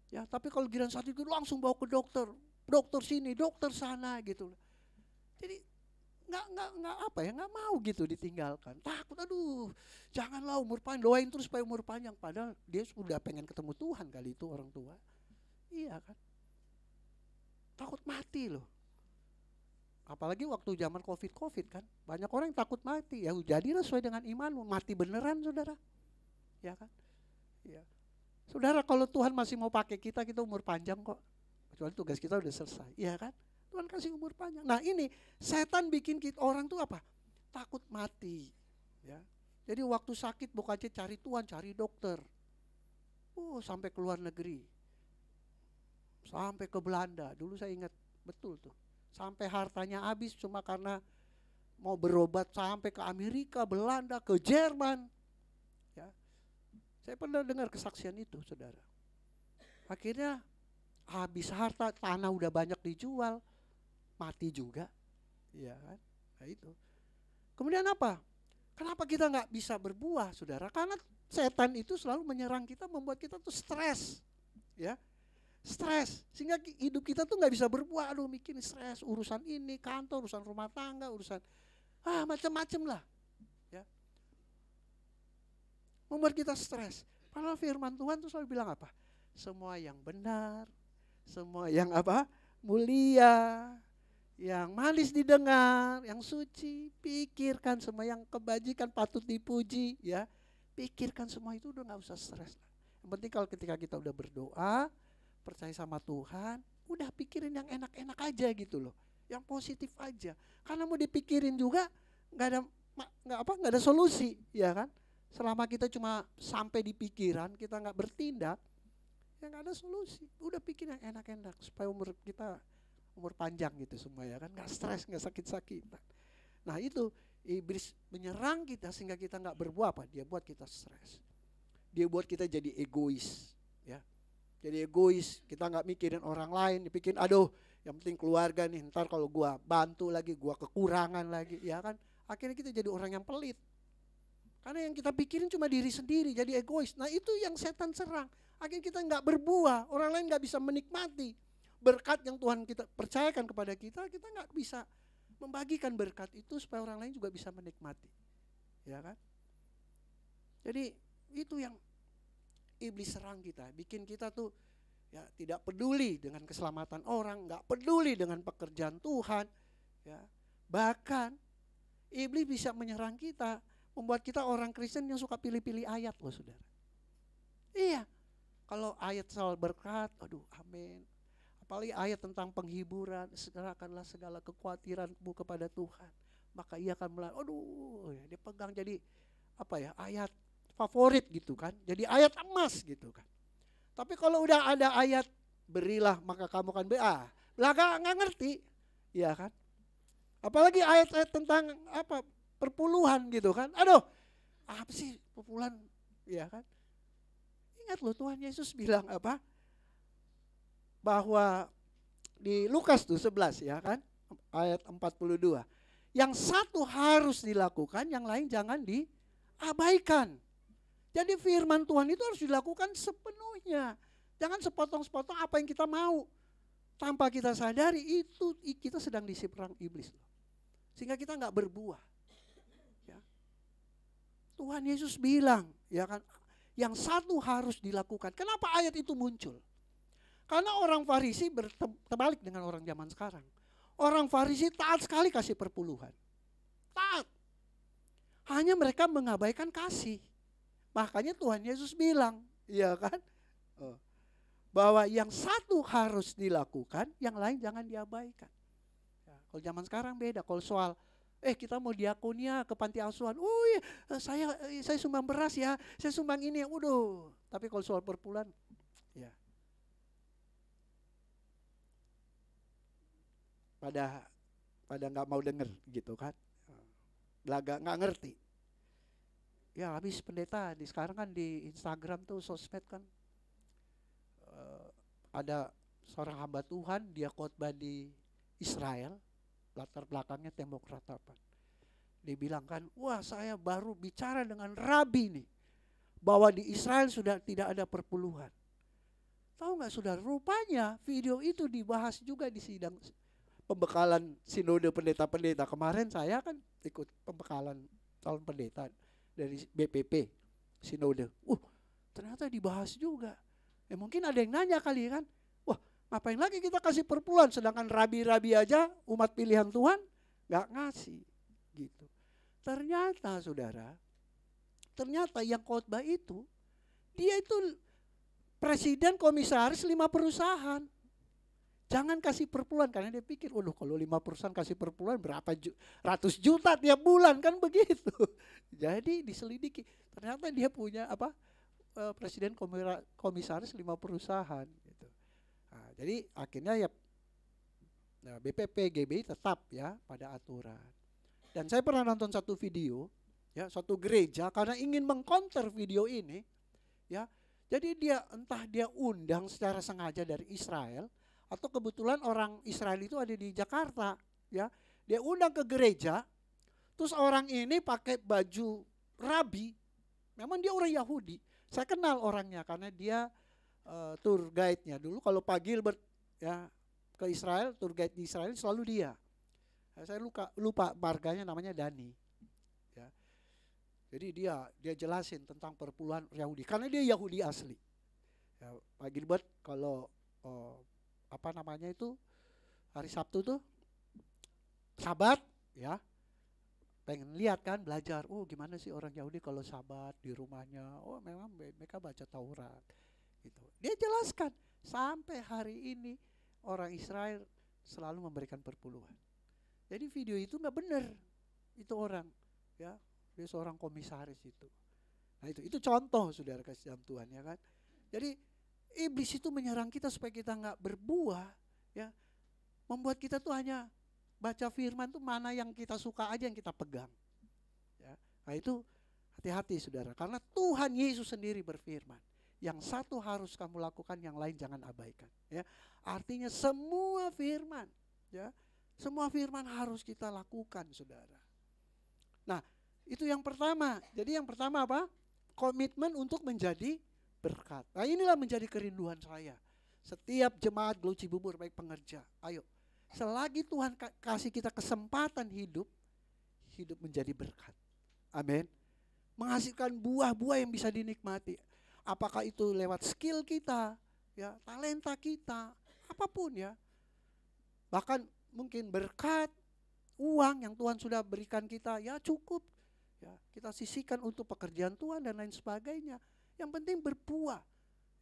Ya, tapi kalau giliran saat itu langsung bawa ke dokter. Dokter sini, dokter sana gitu. Jadi nggak mau gitu ditinggalkan. Takut, aduh, janganlah umur panjang, doain terus supaya umur panjang. Padahal dia sudah pengen ketemu Tuhan kali itu orang tua. Iya kan. Takut mati loh. Apalagi waktu zaman COVID kan, banyak orang yang takut mati. Ya jadilah sesuai dengan imanmu, mati beneran saudara. Ya kan? Ya. Saudara, kalau Tuhan masih mau pakai kita umur panjang kok. Kecuali tugas kita udah selesai, ya kan? Tuhan kasih umur panjang. Nah ini, setan bikin kita orang tuh apa? Takut mati. Ya. Jadi waktu sakit bukan aja cari Tuhan, cari dokter. Sampai ke luar negeri. Sampai ke Belanda, dulu saya ingat betul tuh. Sampai hartanya habis cuma karena mau berobat sampai ke Amerika, Belanda, ke Jerman. Ya. Saya pernah dengar kesaksian itu, saudara. Akhirnya habis harta, tanah udah banyak dijual, mati juga. Ya kan? Nah itu. Kemudian apa? Kenapa kita nggak bisa berbuah, saudara? Karena setan itu selalu menyerang kita, membuat kita tuh stres. Ya. stres. Sehingga hidup kita tuh nggak bisa berbuah. Aduh bikin stres, urusan ini, kantor, urusan rumah tangga, urusan macam-macam lah. Ya. Membuat kita stres. Padahal firman Tuhan tuh selalu bilang apa? Semua yang benar, semua yang apa? Mulia, yang manis didengar, yang suci, pikirkan semua yang kebajikan patut dipuji, ya. Pikirkan semua itu, udah nggak usah stres. Yang penting kalau ketika kita udah berdoa, percaya sama Tuhan, udah pikirin yang enak-enak aja gitu loh, yang positif aja. Karena mau dipikirin juga nggak ada solusi, ya kan? Selama kita cuma sampai di pikiran, kita nggak bertindak, ya nggak ada solusi. Udah pikir yang enak-enak supaya umur panjang gitu semua, ya kan, nggak stres, nggak sakit-sakitan. Nah itu iblis menyerang kita sehingga kita nggak berbuah apa? Dia buat kita stres. Dia buat kita jadi egois, ya. Jadi egois, kita nggak mikirin orang lain, dipikirin aduh yang penting keluarga nih, ntar kalau gua bantu lagi gua kekurangan lagi, ya kan. Akhirnya kita jadi orang yang pelit. Karena yang kita pikirin cuma diri sendiri, jadi egois. Nah itu yang setan serang. Akhirnya kita nggak berbuah, orang lain nggak bisa menikmati berkat yang Tuhan kita percayakan kepada kita, kita nggak bisa membagikan berkat itu supaya orang lain juga bisa menikmati, ya kan? Jadi itu yang iblis serang kita, bikin kita tuh ya tidak peduli dengan keselamatan orang, nggak peduli dengan pekerjaan Tuhan, ya. Bahkan iblis bisa menyerang kita, membuat kita orang Kristen yang suka pilih-pilih ayat loh saudara. Iya, kalau ayat soal berkat, aduh amin. Apalagi ayat tentang penghiburan, serahkanlah segala kekhawatiranmu kepada Tuhan, maka ia akan melalui. Aduh, dia pegang jadi apa ya, ayat favorit gitu kan, jadi ayat emas gitu kan. Tapi kalau udah ada ayat berilah maka kamu akan belaga nggak ngerti, ya kan. Apalagi ayat-ayat tentang apa perpuluhan gitu kan, aduh apa sih perpuluhan, ya kan. Ingat loh Tuhan Yesus bilang apa? Bahwa di Lukas tuh 11 ya kan, ayat 42. Yang satu harus dilakukan, yang lain jangan diabaikan. Jadi firman Tuhan itu harus dilakukan sepenuhnya. Jangan sepotong-sepotong apa yang kita mau. Tanpa kita sadari itu kita sedang diserang iblis. Sehingga kita nggak berbuah. Ya. Tuhan Yesus bilang, ya kan, yang satu harus dilakukan. Kenapa ayat itu muncul? Karena orang Farisi terbalik dengan orang zaman sekarang. Orang Farisi taat sekali kasih perpuluhan. Taat. Hanya mereka mengabaikan kasih. Makanya Tuhan Yesus bilang, ya kan? Bahwa yang satu harus dilakukan, yang lain jangan diabaikan. Ya, kalau zaman sekarang beda. Kalau soal, kita mau diakonia ke panti asuhan. Oh iya, saya sumbang beras ya, saya sumbang ini. Udah. Tapi kalau soal perpuluhan, ya. pada nggak mau denger gitu kan, belaga nggak ngerti. Ya habis pendeta di sekarang kan di Instagram tuh sosmed kan, ada seorang hamba Tuhan dia khotbah di Israel, latar belakangnya tembok ratapan. Dia bilang kan, wah saya baru bicara dengan rabi nih, bahwa di Israel sudah tidak ada perpuluhan. Tahu nggak saudara, rupanya video itu dibahas juga di sidang pembekalan sinode pendeta-pendeta. Kemarin saya kan ikut pembekalan calon pendeta dari BPP sinode. Ternyata dibahas juga. Mungkin ada yang nanya kali kan, wah ngapain lagi kita kasih perpuluhan, sedangkan rabi-rabi aja umat pilihan Tuhan nggak ngasih gitu. Ternyata saudara, yang khotbah itu, dia itu presiden komisaris 5 perusahaan. Jangan kasih perpuluhan, karena dia pikir, waduh kalau 5 perusahaan kasih perpuluhan berapa ratus juta tiap bulan kan begitu. Jadi diselidiki, ternyata dia punya presiden komisaris 5 perusahaan. Gitu. Nah, jadi akhirnya ya BPP GBI tetap ya pada aturan. Dan saya pernah nonton satu video, ya satu gereja karena ingin mengcounter video ini, ya. Jadi entah dia undang secara sengaja dari Israel, atau kebetulan orang Israel itu ada di Jakarta, ya. Dia undang ke gereja, terus orang ini pakai baju rabi, memang dia orang Yahudi. Saya kenal orangnya karena dia tour guide-nya. Dulu kalau Pak Gilbert ya ke Israel, tour guide di Israel selalu dia. Saya lupa marganya, namanya Dani. Ya. Jadi dia jelasin tentang perpuluhan Yahudi karena dia Yahudi asli. Ya, Pak Gilbert kalau hari Sabtu tuh Sabat ya, pengen lihat kan, belajar, oh gimana sih orang Yahudi kalau Sabat di rumahnya, oh memang mereka baca Taurat gitu. Dia jelaskan sampai hari ini orang Israel selalu memberikan perpuluhan. Jadi video itu nggak benar, itu orang ya, dia seorang komisaris itu. Nah itu contoh saudara kasih dalam Tuhan ya kan. Jadi iblis itu menyerang kita supaya kita nggak berbuah ya, membuat kita tuh hanya baca firman tuh mana yang kita suka aja yang kita pegang. Ya. Nah itu hati-hati saudara, karena Tuhan Yesus sendiri berfirman, yang satu harus kamu lakukan, yang lain jangan abaikan. Ya. Artinya semua firman, ya, semua firman harus kita lakukan saudara. Nah itu yang pertama. Jadi yang pertama apa? Komitmen untuk menjadi berkat. Nah inilah menjadi kerinduan saya. Setiap jemaat Glow Cibubur baik pengerja, ayo. Selagi Tuhan kasih kita kesempatan hidup menjadi berkat. Amin. Menghasilkan buah-buah yang bisa dinikmati. Apakah itu lewat skill kita, ya, talenta kita, apapun ya. Bahkan mungkin berkat, uang yang Tuhan sudah berikan kita, ya cukup. Ya, kita sisihkan untuk pekerjaan Tuhan dan lain sebagainya. Yang penting berbuah.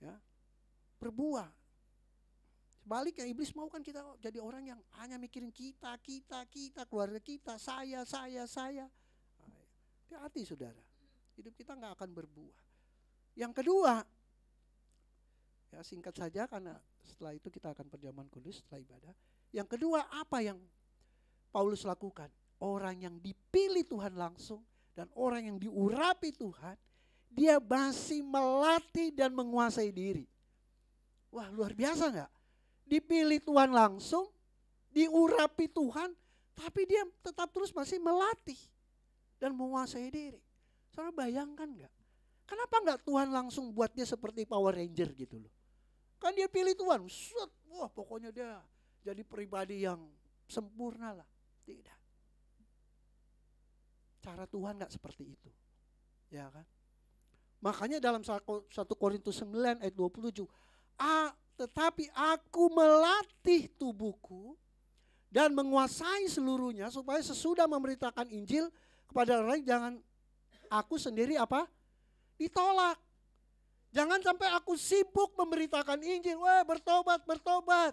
Ya, berbuah. Sebaliknya iblis mau kan kita jadi orang yang hanya mikirin kita, keluarga kita, saya. Hati-hati saudara, hidup kita nggak akan berbuah. Yang kedua, ya singkat saja karena setelah itu kita akan perjamuan kudus setelah ibadah. Yang kedua apa yang Paulus lakukan? Orang yang dipilih Tuhan langsung dan orang yang diurapi Tuhan, dia masih melatih dan menguasai diri. Wah luar biasa nggak? Dipilih Tuhan langsung, diurapi Tuhan, tapi dia tetap terus masih melatih dan menguasai diri. Saudara bayangkan nggak? Kenapa nggak Tuhan langsung buat dia seperti Power Ranger gitu loh? Kan dia pilih Tuhan, wah pokoknya dia jadi pribadi yang sempurna lah. Tidak. Cara Tuhan nggak seperti itu, ya kan? Makanya dalam 1 Korintus 9 ayat 27, tetapi aku melatih tubuhku dan menguasai seluruhnya supaya sesudah memberitakan Injil kepada orang lain, jangan aku sendiri apa? Ditolak. Jangan sampai aku sibuk memberitakan Injil, wah bertobat,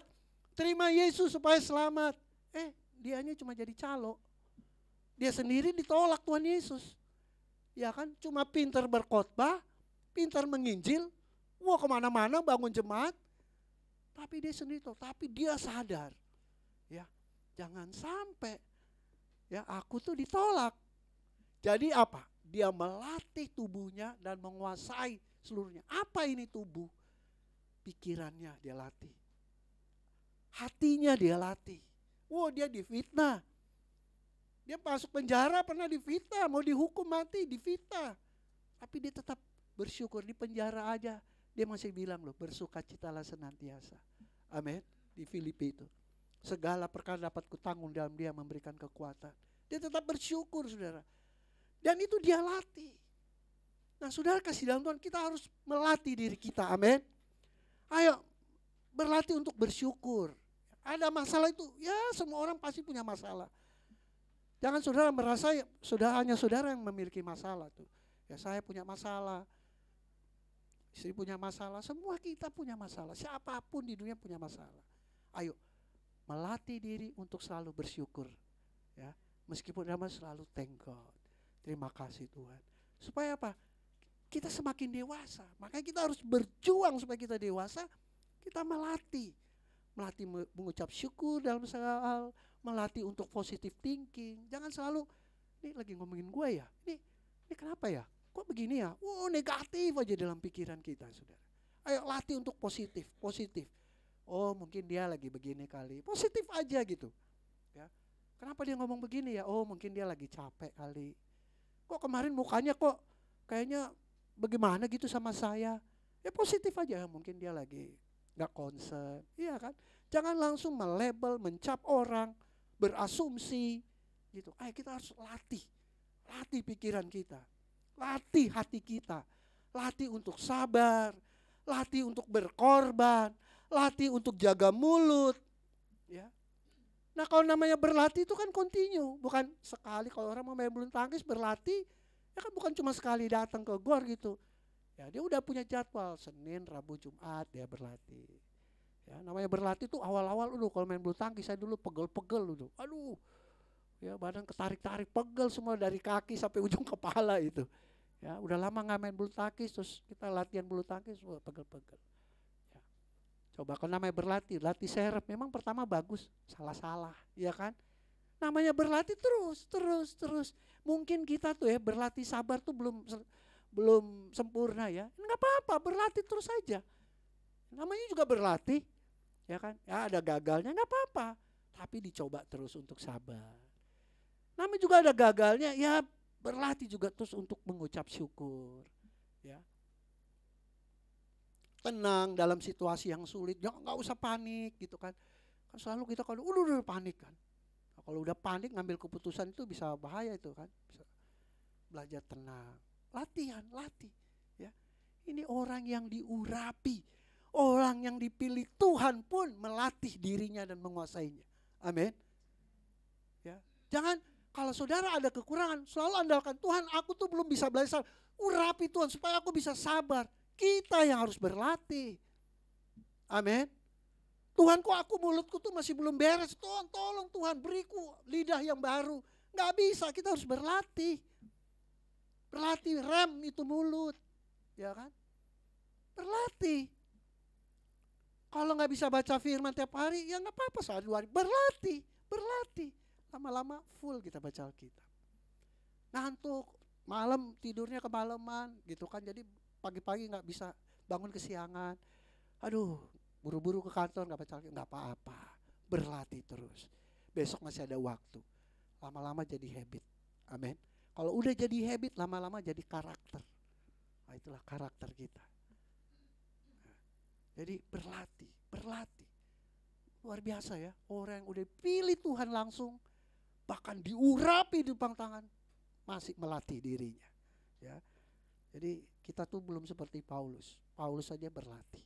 terima Yesus supaya selamat. Dianya cuma jadi calo. Dia sendiri ditolak Tuhan Yesus. Ya kan, cuma pintar berkhotbah, pintar menginjil, wah kemana-mana bangun jemaat. Tapi dia sendiri tahu, tapi dia sadar, ya jangan sampai ya aku tuh ditolak. Jadi apa? Dia melatih tubuhnya dan menguasai seluruhnya. Apa ini tubuh? Pikirannya dia latih, hatinya dia latih. Wow dia difitnah, dia masuk penjara pernah difitnah, mau dihukum mati difitnah, tapi dia tetap bersyukur. Di penjara aja dia masih bilang loh, bersukacitalah senantiasa. Amin. Di Filipi itu, segala perkara dapat kutanggung dalam Dia memberikan kekuatan. Dia tetap bersyukur saudara. Dan itu dia latih. Nah saudara kasih dalam Tuhan, kita harus melatih diri kita. Amin. Ayo berlatih untuk bersyukur. Ada masalah itu, ya semua orang pasti punya masalah. Jangan saudara merasa hanya saudara yang memiliki masalah tuh. Ya saya punya masalah, istri punya masalah, semua kita punya masalah. Siapapun di dunia punya masalah. Ayo melatih diri untuk selalu bersyukur. Ya, meskipun dalam selalu thank God. Terima kasih Tuhan. Supaya apa? Kita semakin dewasa. Makanya kita harus berjuang supaya kita dewasa. Kita melatih mengucap syukur dalam segala hal, melatih untuk positive thinking. Jangan selalu, ini lagi ngomongin gue ya. Ini kenapa ya? Kok begini ya? Negatif aja dalam pikiran kita saudara. Ayo latih untuk positif. Oh mungkin dia lagi begini kali, positif aja gitu. Ya. Kenapa dia ngomong begini ya? Oh mungkin dia lagi capek kali. Kok kemarin mukanya kok kayaknya bagaimana gitu sama saya? Ya positif aja, mungkin dia lagi nggak concern, iya kan? Jangan langsung melabel, mencap orang, berasumsi gitu. Kita harus latih pikiran kita, latih hati kita, latih untuk sabar, latih untuk berkorban, latih untuk jaga mulut, ya. Nah kalau namanya berlatih itu kan continue, bukan sekali. Kalau orang mau main bulu tangkis berlatih, ya kan bukan cuma sekali datang ke gor gitu. Ya dia udah punya jadwal, Senin, Rabu, Jumat dia berlatih. Ya namanya berlatih tuh awal-awal kalau main bulu tangkis saya dulu pegel-pegel dulu. Aduh, ya badan ketarik-tarik, pegel semua dari kaki sampai ujung kepala itu. Ya udah lama nggak main bulu tangkis, terus kita latihan bulu tangkis, pegel-pegel. Coba kalau namanya berlatih, latih serep, memang pertama bagus, salah-salah, ya kan? Namanya berlatih terus. Mungkin kita tuh ya berlatih sabar tuh belum sempurna ya. Enggak apa-apa, berlatih terus aja. Namanya juga berlatih, ya kan? Ya ada gagalnya, enggak apa-apa. Tapi dicoba terus untuk sabar. Namanya juga ada gagalnya, ya berlatih juga terus untuk mengucap syukur, ya. Tenang dalam situasi yang sulit, jangan, nggak usah panik gitu kan. Kan selalu kita kalau udah panik kan. Nah, kalau udah panik ngambil keputusan itu bisa bahaya itu kan. Bisa belajar tenang, latih ya. Ini orang yang diurapi, orang yang dipilih Tuhan pun melatih dirinya dan menguasainya. Amin. Ya, jangan kalau saudara ada kekurangan selalu andalkan Tuhan. Aku tuh belum bisa belajar, urapi Tuhan supaya aku bisa sabar. Kita yang harus berlatih. Amin. Tuhan, kok aku mulutku tuh masih belum beres. Tuhan, tolong Tuhan, beriku lidah yang baru. Gak bisa, kita harus berlatih. Berlatih rem itu mulut, ya kan? Berlatih. Kalau gak bisa baca firman tiap hari, ya gak apa-apa, 1-2 hari. Berlatih. Lama-lama full kita baca Alkitab. Ngantuk, malam tidurnya kemalaman gitu kan. Jadi pagi-pagi nggak bisa bangun kesiangan, aduh buru-buru ke kantor nggak baca Alkitab, nggak apa-apa, berlatih terus. Besok masih ada waktu, lama-lama jadi habit. Amin. Kalau udah jadi habit, lama-lama jadi karakter. Nah, itulah karakter kita. Jadi berlatih, luar biasa ya. Orang yang udah pilih Tuhan langsung, bahkan diurapi di depan tangan, masih melatih dirinya, ya. Jadi kita tuh belum seperti Paulus. Paulus saja berlatih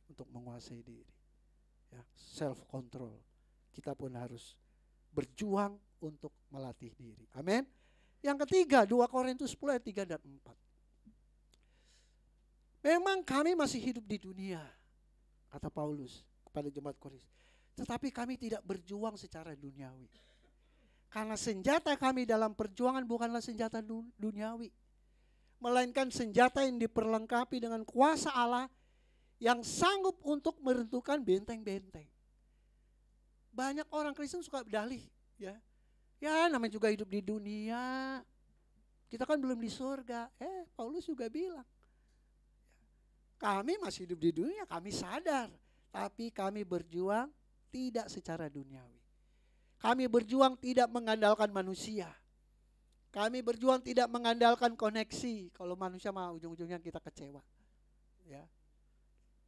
untuk menguasai diri. Ya, self control. Kita pun harus berjuang untuk melatih diri. Amin. Yang ketiga, 2 Korintus 10 ayat 3 dan 4. Memang kami masih hidup di dunia, kata Paulus kepada jemaat Korintus. Tetapi kami tidak berjuang secara duniawi. Karena senjata kami dalam perjuangan bukanlah senjata duniawi, melainkan senjata yang diperlengkapi dengan kuasa Allah yang sanggup untuk meruntuhkan benteng-benteng. Banyak orang Kristen suka berdalih, ya. Ya namanya juga hidup di dunia. Kita kan belum di surga. Paulus juga bilang, kami masih hidup di dunia, kami sadar. Tapi kami berjuang tidak secara duniawi. Kami berjuang tidak mengandalkan manusia. Kami berjuang tidak mengandalkan koneksi. Kalau manusia mah ujung-ujungnya kita kecewa. Ya.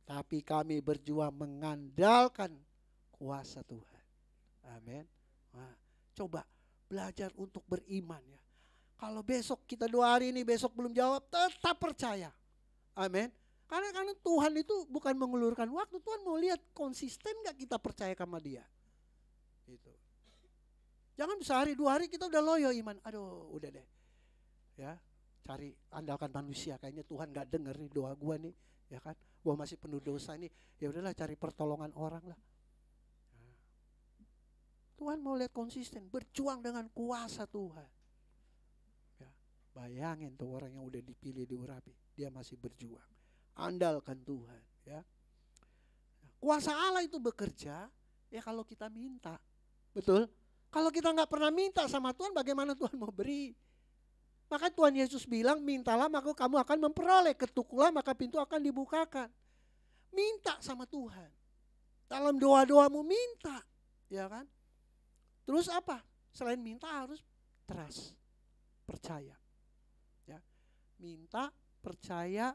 Tapi kami berjuang mengandalkan kuasa Tuhan. Amin. Nah, coba belajar untuk beriman ya. Kalau besok kita doa hari ini, besok belum jawab, tetap percaya. Amin. Karena Tuhan itu bukan mengulurkan waktu. Tuhan mau lihat konsisten gak kita percaya sama Dia. Gitu. Jangan sehari 2 hari kita udah loyo iman. Aduh udah deh. Ya, cari andalkan manusia. Kayaknya Tuhan gak denger nih doa gua nih. Ya kan, gua masih penuh dosa nih. Ya udahlah cari pertolongan orang lah. Tuhan mau lihat konsisten. Berjuang dengan kuasa Tuhan. Ya, bayangin tuh orang yang udah dipilih diurapi. Dia masih berjuang. Andalkan Tuhan. Ya. Kuasa Allah itu bekerja. Ya kalau kita minta. Betul? Kalau kita nggak pernah minta sama Tuhan, bagaimana Tuhan mau beri? Maka Tuhan Yesus bilang, mintalah maka kamu akan memperoleh, ketuklah maka pintu akan dibukakan. Minta sama Tuhan. Dalam doa-doamu minta, ya kan? Terus apa? Selain minta harus trust, percaya. Ya. Minta, percaya,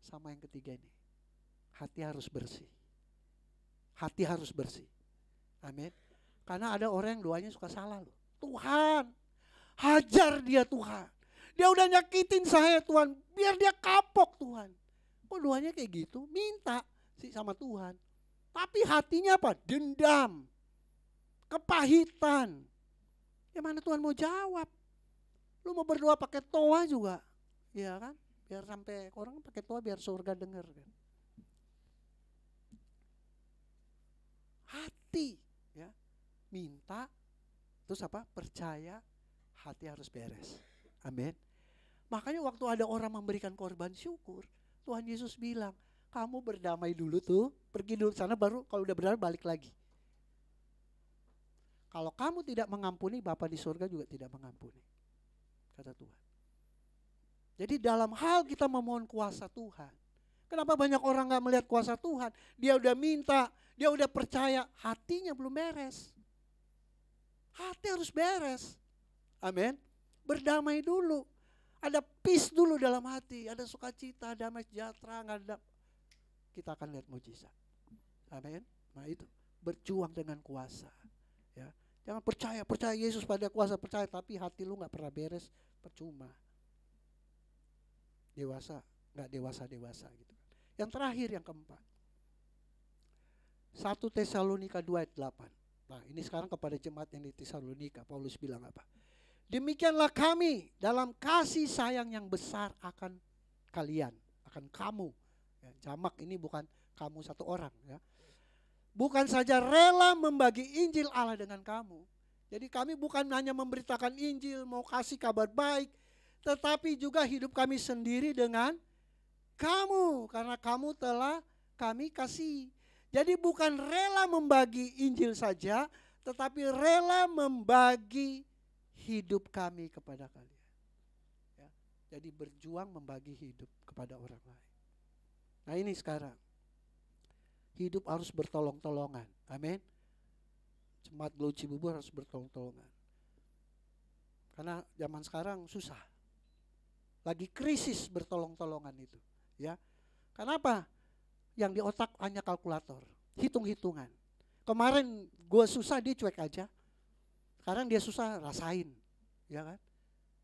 sama yang ketiga ini. Hati harus bersih. Hati harus bersih. Amin. Karena ada orang yang doanya suka salah loh. Tuhan, hajar dia Tuhan. Dia udah nyakitin saya Tuhan, biar dia kapok Tuhan. Kok doanya kayak gitu? Minta sih sama Tuhan. Tapi hatinya apa? Dendam. Kepahitan. Ya mana Tuhan mau jawab? Lu mau berdoa pakai toa juga. Ya kan? Biar sampai orang pakai toa biar surga dengar kan. Hati ya. Minta terus apa? Percaya, hati harus beres. Amin. Makanya waktu ada orang memberikan korban syukur, Tuhan Yesus bilang, kamu berdamai dulu tuh, pergi dulu sana baru kalau udah berdamai balik lagi. Kalau kamu tidak mengampuni, Bapa di surga juga tidak mengampuni. Kata Tuhan. Jadi dalam hal kita memohon kuasa Tuhan. Kenapa banyak orang gak melihat kuasa Tuhan? Dia udah minta, dia udah percaya, hatinya belum beres. Hati harus beres. Amin. Berdamai dulu. Ada peace dulu dalam hati, ada sukacita, damai sejahtera, kita akan lihat mujizat. Amin. Nah itu, berjuang dengan kuasa. Ya. Jangan percaya Yesus pada kuasa, percaya tapi hati lu gak pernah beres, percuma. Dewasa, gak dewasa gitu. Yang terakhir, yang keempat. 1 Tesalonika 2 ayat 8. Nah ini sekarang kepada jemaat yang di Tesalonika, Paulus bilang apa? Demikianlah kami dalam kasih sayang yang besar akan kalian, akan kamu. Ya, jamak ini bukan kamu satu orang. Ya. Bukan saja rela membagi Injil Allah dengan kamu. Jadi kami bukan hanya memberitakan Injil, mau kasih kabar baik, tetapi juga hidup kami sendiri dengan kamu. Karena kamu telah kami kasih. Jadi bukan rela membagi Injil saja, tetapi rela membagi hidup kami kepada kalian. Ya, jadi berjuang membagi hidup kepada orang lain. Nah ini sekarang. Hidup harus bertolong-tolongan. Amin. Jemaat Glow Cibubur harus bertolong-tolongan. Karena zaman sekarang susah. Lagi krisis bertolong-tolongan itu. Ya. Kenapa? Yang di otak hanya kalkulator. Hitung-hitungan. Kemarin gue susah, dia cuek aja. Sekarang dia susah, rasain, ya kan?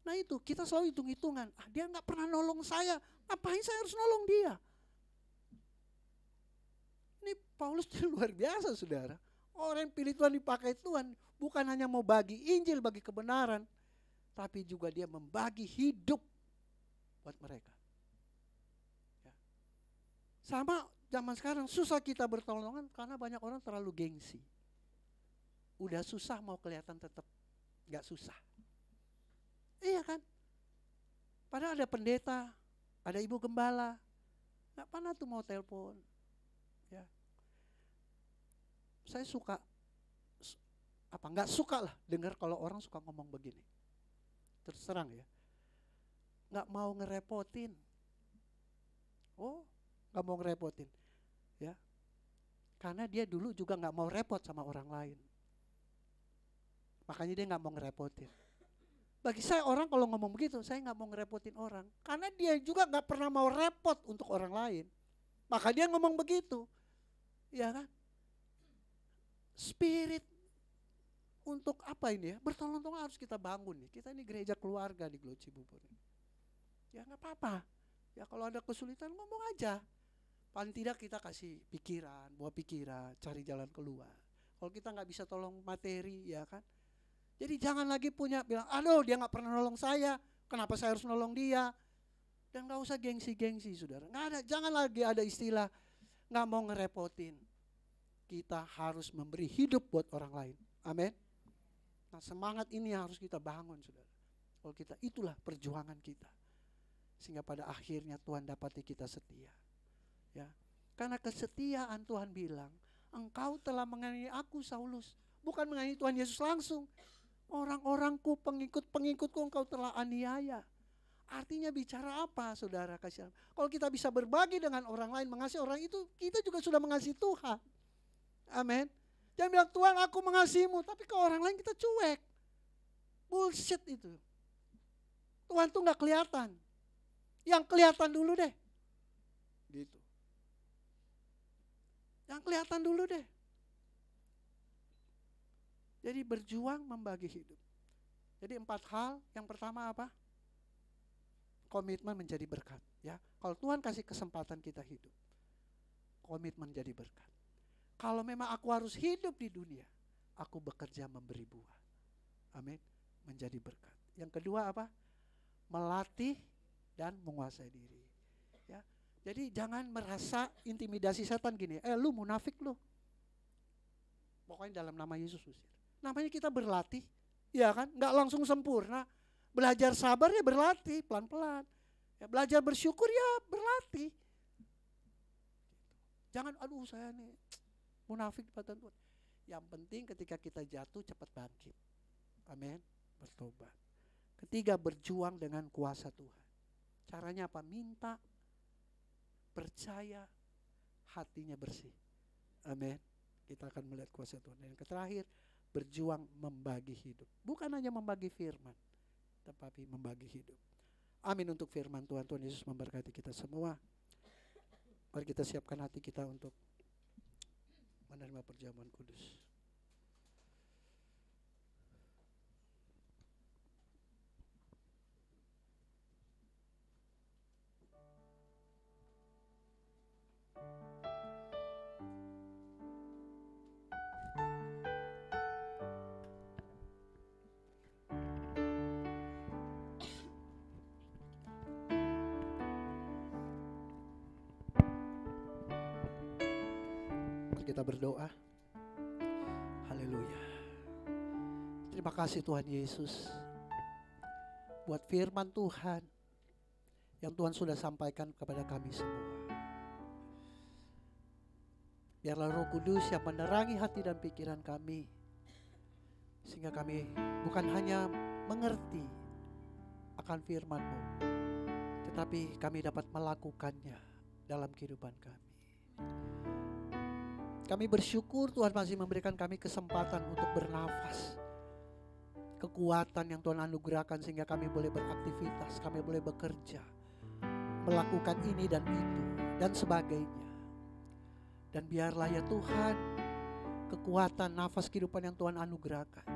Nah itu kita selalu hitung-hitungan. Dia nggak pernah nolong saya, ngapain saya harus nolong dia? Ini Paulus luar biasa, saudara. Orang yang pilih Tuhan dipakai Tuhan, bukan hanya mau bagi Injil, bagi kebenaran, tapi juga dia membagi hidup buat mereka. Ya. Sama zaman sekarang susah kita bertolongan karena banyak orang terlalu gengsi. Udah susah mau kelihatan tetap gak susah. Iya kan? Padahal ada pendeta, ada ibu gembala, gak pernah tuh mau telepon. Ya. Saya suka, gak suka lah dengar kalau orang suka ngomong begini. Terus terang ya, gak mau ngerepotin. Oh, gak mau ngerepotin. Ya. Karena dia dulu juga gak mau repot sama orang lain. Makanya dia gak mau ngerepotin. Bagi saya orang kalau ngomong begitu, saya gak mau ngerepotin orang. Karena dia juga gak pernah mau repot untuk orang lain. Maka dia ngomong begitu. Ya kan? Spirit untuk apa ini ya? Bertolong-tolong harus kita bangun nih. Kita ini gereja keluarga di Glow Cibubur. Ya gak apa-apa. Ya kalau ada kesulitan ngomong aja. Paling tidak kita kasih pikiran, bawa pikiran, cari jalan keluar. Kalau kita gak bisa tolong materi, ya kan? Jadi jangan lagi bilang, aduh dia gak pernah nolong saya, kenapa saya harus nolong dia? Dan gak usah gengsi-gengsi saudara. Jangan lagi ada istilah gak mau ngerepotin. Kita harus memberi hidup buat orang lain. Amin. Nah semangat ini harus kita bangun saudara. Kalau kita itulah perjuangan kita. Sehingga pada akhirnya Tuhan dapati kita setia. Ya. Karena kesetiaan Tuhan bilang, engkau telah menganiaya aku Saulus. Bukan menganiaya Tuhan Yesus langsung. Orang-orangku, pengikut-pengikutku engkau telah aniaya. Artinya bicara apa saudara kasihan? Kalau kita bisa berbagi dengan orang lain, mengasihi orang itu, kita juga sudah mengasihi Tuhan. Amin. Jangan bilang Tuhan aku mengasihimu, tapi ke orang lain kita cuek. Bullshit itu. Tuhan tuh gak kelihatan. Yang kelihatan dulu deh. Gitu. Yang kelihatan dulu deh. Jadi berjuang membagi hidup. Jadi 4 hal. Yang pertama apa? Komitmen menjadi berkat. Ya, kalau Tuhan kasih kesempatan kita hidup, komitmen jadi berkat. Kalau memang aku harus hidup di dunia, aku bekerja memberi buah. Amin. Menjadi berkat. Yang kedua apa? Melatih dan menguasai diri. Ya. Jadi jangan merasa intimidasi setan gini. Lu munafik lu. Pokoknya dalam nama Yesus usir. Namanya kita berlatih. Ya kan? Nggak langsung sempurna. Belajar sabar ya berlatih pelan-pelan. Ya, belajar bersyukur ya berlatih. Jangan aduh saya nih munafik di hadapan Tuhan. Yang penting ketika kita jatuh cepat bangkit. Amin. Bertobat. Ketiga, berjuang dengan kuasa Tuhan. Caranya apa? Minta, percaya, hatinya bersih. Amin. Kita akan melihat kuasa Tuhan. Dan yang terakhir, berjuang membagi hidup. Bukan hanya membagi firman, tetapi membagi hidup. Amin untuk firman Tuhan. Tuhan Yesus memberkati kita semua. Mari kita siapkan hati kita untuk menerima perjamuan kudus. Kita berdoa. Haleluya. Terima kasih Tuhan Yesus buat firman Tuhan yang Tuhan sudah sampaikan kepada kami semua. Biarlah Roh Kudus yang menerangi hati dan pikiran kami, sehingga kami bukan hanya mengerti akan firman-Mu, tetapi kami dapat melakukannya dalam kehidupan kami. Kami bersyukur Tuhan masih memberikan kami kesempatan untuk bernafas. Kekuatan yang Tuhan anugerahkan sehingga kami boleh beraktivitas, kami boleh bekerja, melakukan ini dan itu dan sebagainya. Dan biarlah ya Tuhan, kekuatan nafas kehidupan yang Tuhan anugerahkan,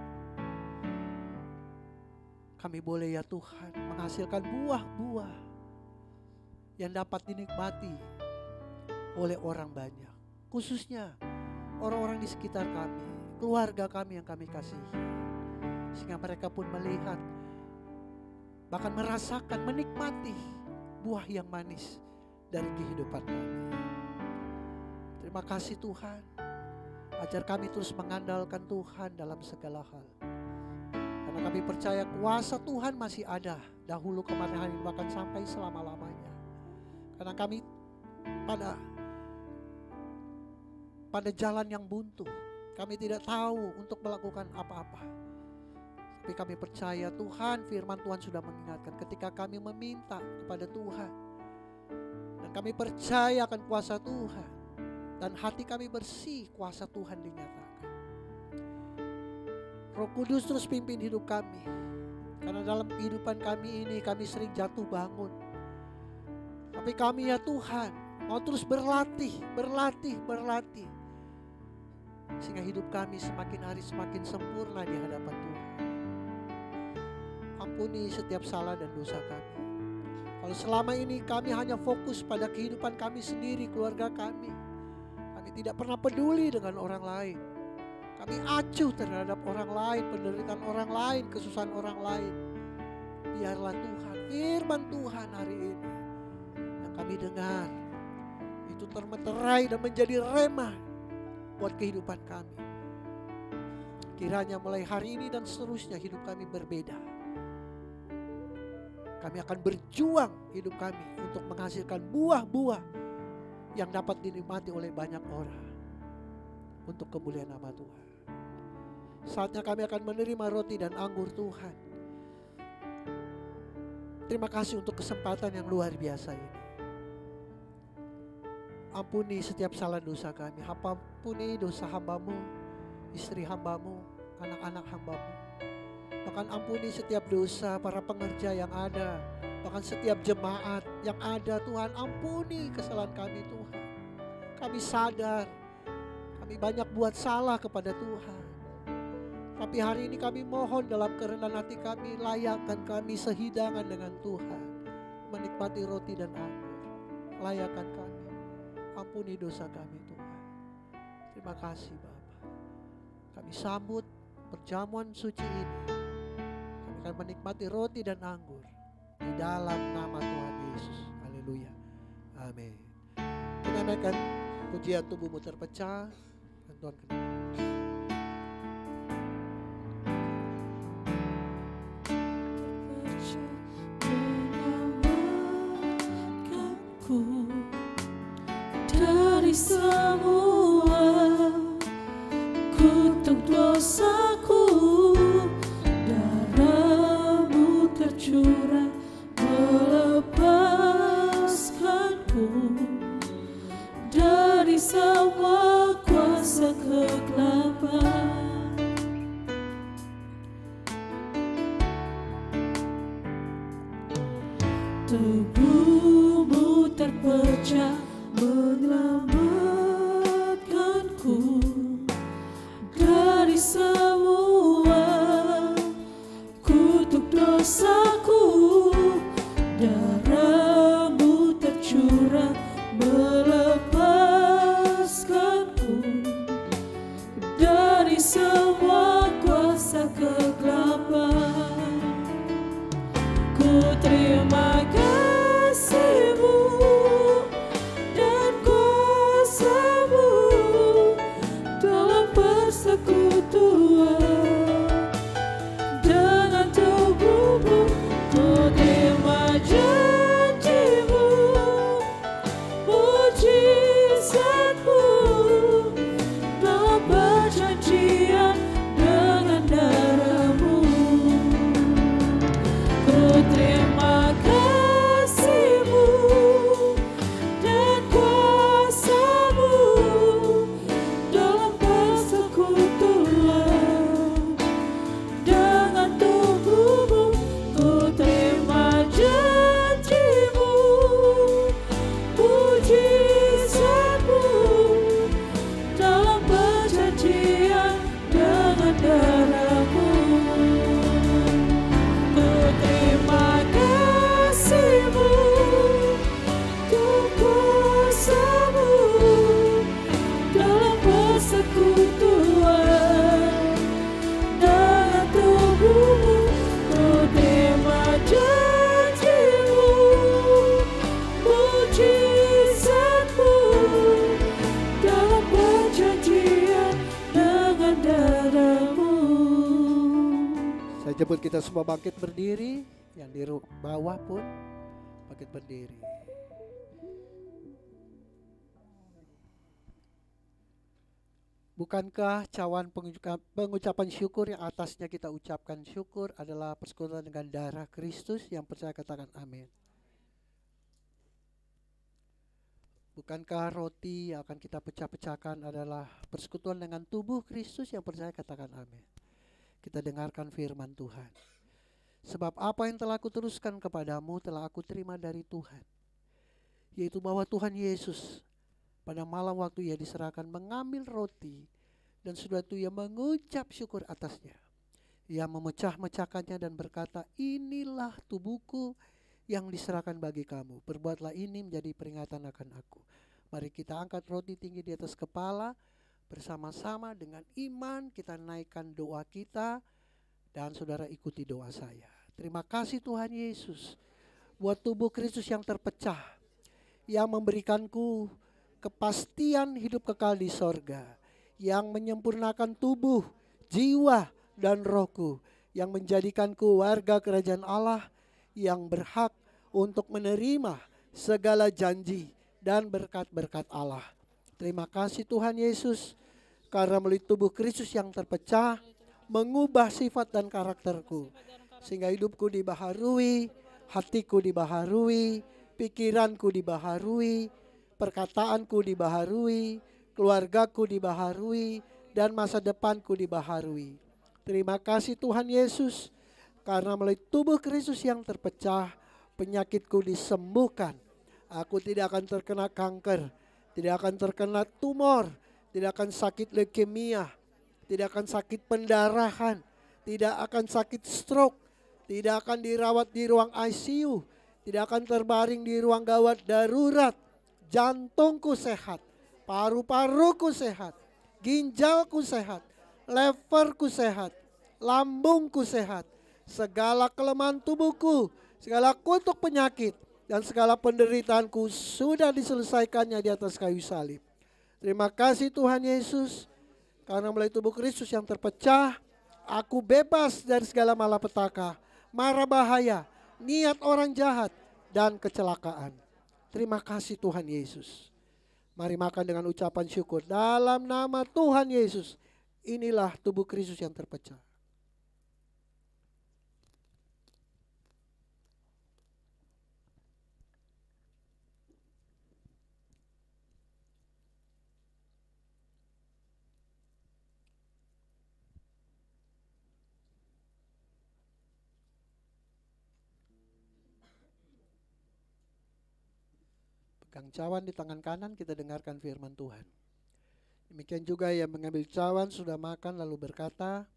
kami boleh ya Tuhan menghasilkan buah-buah yang dapat dinikmati oleh orang banyak. Khususnya orang-orang di sekitar kami, keluarga kami yang kami kasihi. Sehingga mereka pun melihat, bahkan merasakan, menikmati buah yang manis dari kehidupan kami. Terima kasih Tuhan. Ajar kami terus mengandalkan Tuhan dalam segala hal. Karena kami percaya kuasa Tuhan masih ada dahulu, kemarin, hari ini, bahkan sampai selama-lamanya. Karena kami pada jalan yang buntu, kami tidak tahu untuk melakukan apa-apa. Tapi kami percaya Tuhan, firman Tuhan sudah mengingatkan ketika kami meminta kepada Tuhan. Dan kami percaya akan kuasa Tuhan. Dan hati kami bersih, kuasa Tuhan dinyatakan. Roh Kudus terus pimpin hidup kami. Karena dalam kehidupan kami ini kami sering jatuh bangun. Tapi kami ya Tuhan mau terus berlatih. Sehingga hidup kami semakin hari semakin sempurna di hadapan Tuhan. Ampuni setiap salah dan dosa kami. Kalau selama ini kami hanya fokus pada kehidupan kami sendiri, keluarga kami. Kami tidak pernah peduli dengan orang lain. Kami acuh terhadap orang lain, penderitaan orang lain, kesusahan orang lain. Biarlah Tuhan, firman Tuhan hari ini yang kami dengar, itu termeterai dan menjadi rema buat kehidupan kami. Kiranya mulai hari ini dan seterusnya hidup kami berbeda. Kami akan berjuang hidup kami untuk menghasilkan buah-buah yang dapat dinikmati oleh banyak orang untuk kemuliaan nama Tuhan. Saatnya kami akan menerima roti dan anggur Tuhan. Terima kasih untuk kesempatan yang luar biasa ini. Ampuni setiap salah dosa kami. Ampuni dosa hamba-Mu, istri hamba-Mu, anak-anak hamba-Mu. Bahkan ampuni setiap dosa para pengerja yang ada. Bahkan setiap jemaat yang ada Tuhan, ampuni kesalahan kami Tuhan. Kami sadar kami banyak buat salah kepada Tuhan. Tapi hari ini kami mohon dalam kerendahan hati kami, layakkan kami sehidangan dengan Tuhan. Menikmati roti dan anggur. Layakkan kami. Ampuni dosa kami Tuhan. Terima kasih Bapa. Kami sambut perjamuan suci ini. Kami akan menikmati roti dan anggur di dalam nama Tuhan Yesus. Haleluya. Amin. Kita naikkan pujian tubuhmu terpecah. Dan Tuhan kenal. Dari semua kutuk dosaku, darah-Mu tercurah melepaskanku dari semua kuasa kegelapan. Tubuh-Mu terpecah menyelamatkanku dari semua kutuk dosaku, darah-Mu tercurah melepaskanku dari semua kuasa kegelapan. Ku terima kasih-Mu dan kuasa-Mu dalam persekutuan dengan tubuh-Mu. Ku terima janji-Mu, mujizat-Mu dalam perjanjian dengan darah-Mu. Ku terima kasih-Mu dan kuasa-Mu dalam persekutuan dengan tubuh-Mu. Ku terima janji-Mu, mujizat-Mu dalam perjanjian dengan darah-Mu. Ku terima kasih-Mu dan kuasa-Mu dalam persekutuan dengan tubuh-Mu. Ku terima janji-Mu, mujizat-Mu dalam perjanjian dengan darah-Mu. Saya jemput kita semua bangkit berdiri. Yang di bawah pun bangkit berdiri. Bukankah cawan pengucapan syukur yang atasnya kita ucapkan syukur adalah persekutuan dengan darah Kristus? Yang percaya katakan amin. Bukankah roti yang akan kita pecah-pecahkan adalah persekutuan dengan tubuh Kristus? Yang percaya katakan amin. Kita dengarkan firman Tuhan. Sebab apa yang telah aku teruskan kepadamu telah aku terima dari Tuhan, yaitu bahwa Tuhan Yesus pada malam waktu Ia diserahkan mengambil roti, dan sudah itu Ia mengucap syukur atasnya. Ia memecah-mecahkannya dan berkata, inilah tubuhku yang diserahkan bagi kamu. Perbuatlah ini menjadi peringatan akan aku. Mari kita angkat roti tinggi di atas kepala. Bersama-sama dengan iman kita naikkan doa kita. Dan saudara ikuti doa saya. Terima kasih Tuhan Yesus buat tubuh Kristus yang terpecah, yang memberikanku kepastian hidup kekal di sorga, yang menyempurnakan tubuh, jiwa, dan rohku, yang menjadikanku warga kerajaan Allah, yang berhak untuk menerima segala janji dan berkat-berkat Allah. Terima kasih Tuhan Yesus, karena melalui tubuh Kristus yang terpecah, mengubah sifat dan karakterku, sehingga hidupku dibaharui, hatiku dibaharui, pikiranku dibaharui, perkataanku dibaharui, keluargaku dibaharui, dan masa depanku dibaharui. Terima kasih Tuhan Yesus, karena melalui tubuh Kristus yang terpecah, penyakitku disembuhkan. Aku tidak akan terkena kanker, tidak akan terkena tumor, tidak akan sakit leukemia, tidak akan sakit pendarahan, tidak akan sakit stroke, tidak akan dirawat di ruang ICU, tidak akan terbaring di ruang gawat darurat. Jantungku sehat, paru-paruku sehat, ginjalku sehat, leverku sehat, lambungku sehat, segala kelemahan tubuhku, segala kutuk penyakit, dan segala penderitaanku sudah diselesaikannya di atas kayu salib. Terima kasih Tuhan Yesus, karena melalui tubuh Kristus yang terpecah, aku bebas dari segala malapetaka, mara bahaya, niat orang jahat, dan kecelakaan. Terima kasih Tuhan Yesus. Mari makan dengan ucapan syukur. Dalam nama Tuhan Yesus, inilah tubuh Kristus yang terpecah. Pegang cawan di tangan kanan, kita dengarkan firman Tuhan. Demikian juga yang mengambil cawan sudah makan lalu berkata,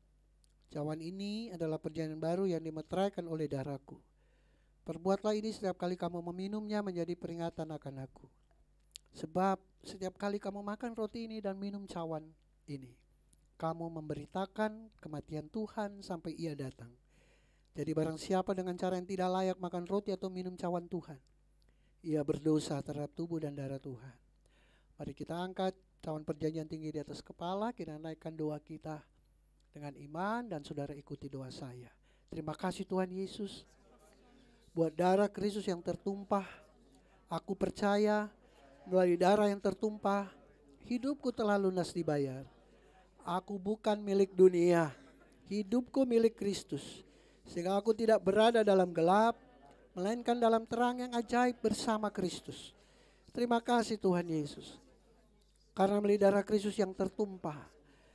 cawan ini adalah perjanjian baru yang dimeteraikan oleh darahku. Perbuatlah ini setiap kali kamu meminumnya menjadi peringatan akan aku. Sebab setiap kali kamu makan roti ini dan minum cawan ini, kamu memberitakan kematian Tuhan sampai ia datang. Jadi barang siapa dengan cara yang tidak layak makan roti atau minum cawan Tuhan, ia berdosa terhadap tubuh dan darah Tuhan. Mari kita angkat cawan perjanjian tinggi di atas kepala, kita naikkan doa kita dengan iman dan saudara ikuti doa saya. Terima kasih Tuhan Yesus buat darah Kristus yang tertumpah. Aku percaya melalui darah yang tertumpah, hidupku telah lunas dibayar. Aku bukan milik dunia, hidupku milik Kristus. Sehingga aku tidak berada dalam gelap, melainkan dalam terang yang ajaib bersama Kristus. Terima kasih Tuhan Yesus. Karena melalui darah Kristus yang tertumpah,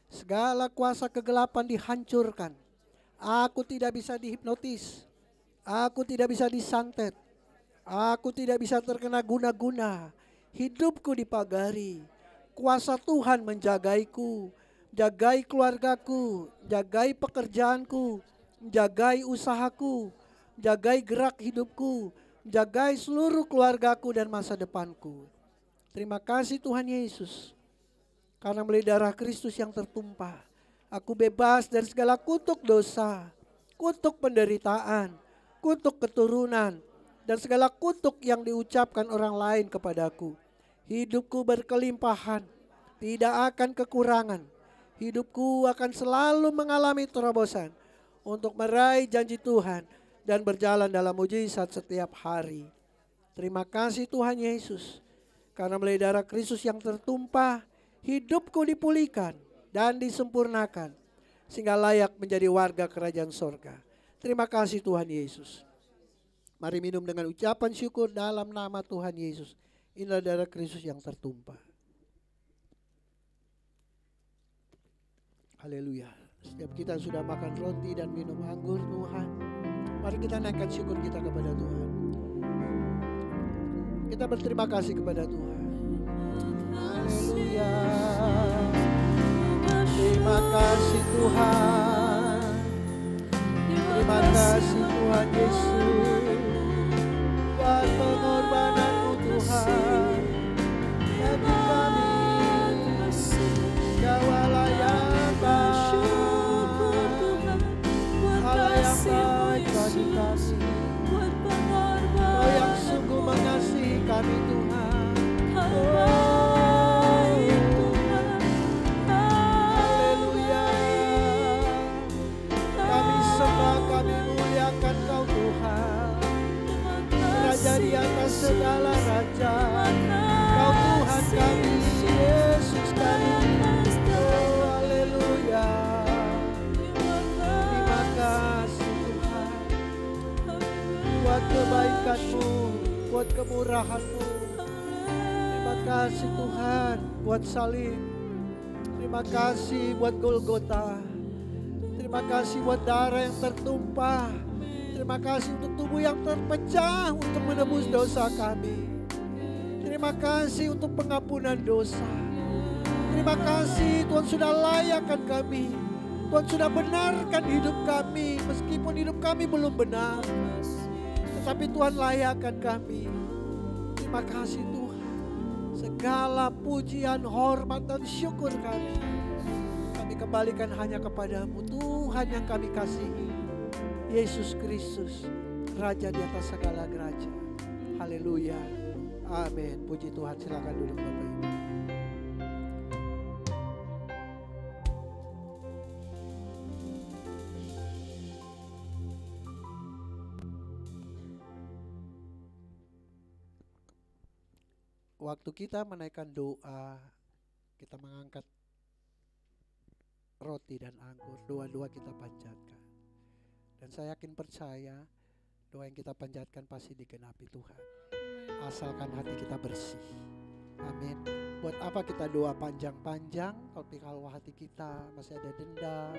segala kuasa kegelapan dihancurkan. Aku tidak bisa dihipnotis, aku tidak bisa disantet, aku tidak bisa terkena guna-guna. Hidupku dipagari, kuasa Tuhan menjagaiku, jagai keluargaku, jagai pekerjaanku, jagai usahaku, jagai gerak hidupku, jagai seluruh keluargaku dan masa depanku. Terima kasih Tuhan Yesus. Karena melalui darah Kristus yang tertumpah, aku bebas dari segala kutuk dosa, kutuk penderitaan, kutuk keturunan, dan segala kutuk yang diucapkan orang lain kepadaku. Hidupku berkelimpahan, tidak akan kekurangan. Hidupku akan selalu mengalami terobosan untuk meraih janji Tuhan dan berjalan dalam mujizat setiap hari. Terima kasih Tuhan Yesus. Karena melalui darah Kristus yang tertumpah, hidupku dipulihkan dan disempurnakan, sehingga layak menjadi warga kerajaan sorga. Terima kasih Tuhan Yesus. Mari minum dengan ucapan syukur dalam nama Tuhan Yesus. Inilah darah Kristus yang tertumpah. Haleluya. Setiap kita sudah makan roti dan minum anggur Tuhan, mari kita naikkan syukur kita kepada Tuhan. Kita berterima kasih kepada Tuhan. Haleluya. Terima kasih Tuhan. Terima kasih Tuhan Yesus buat pengorbananmu Tuhan. Bagi kami Kau Allah yang baik, Allah yang baik bagi kami. Kau yang sungguh mengasihi kami Tuhan. Haleluya. Kami sembah, kami muliakan Kau Tuhan, Raja di atas segala raja. Kau Tuhan kami, Yesus kami. Oh haleluya. Terima kasih Tuhan buat kebaikan-Mu, buat kemurahan-Mu. Terima kasih Tuhan buat salib. Terima kasih buat Golgota. Terima kasih buat darah yang tertumpah. Terima kasih untuk tubuh yang terpecah untuk menebus dosa kami. Terima kasih untuk pengampunan dosa. Terima kasih Tuhan sudah layakkan kami. Tuhan sudah benarkan hidup kami. Meskipun hidup kami belum benar, tetapi Tuhan layakkan kami. Terima kasih Tuhan. Segala pujian, hormat dan syukur kami kembalikan hanya kepadamu, Tuhan yang kami kasihi, Yesus Kristus, Raja di atas segala raja. Haleluya, amin. Puji Tuhan, silakan duduk Bapak Ibu. Waktu kita menaikkan doa, kita mengangkat roti dan anggur, doa-doa kita panjatkan. Dan saya yakin percaya doa yang kita panjatkan pasti digenapi Tuhan. Asalkan hati kita bersih. Amin. Buat apa kita doa panjang-panjang tapi kalau hati kita masih ada dendam,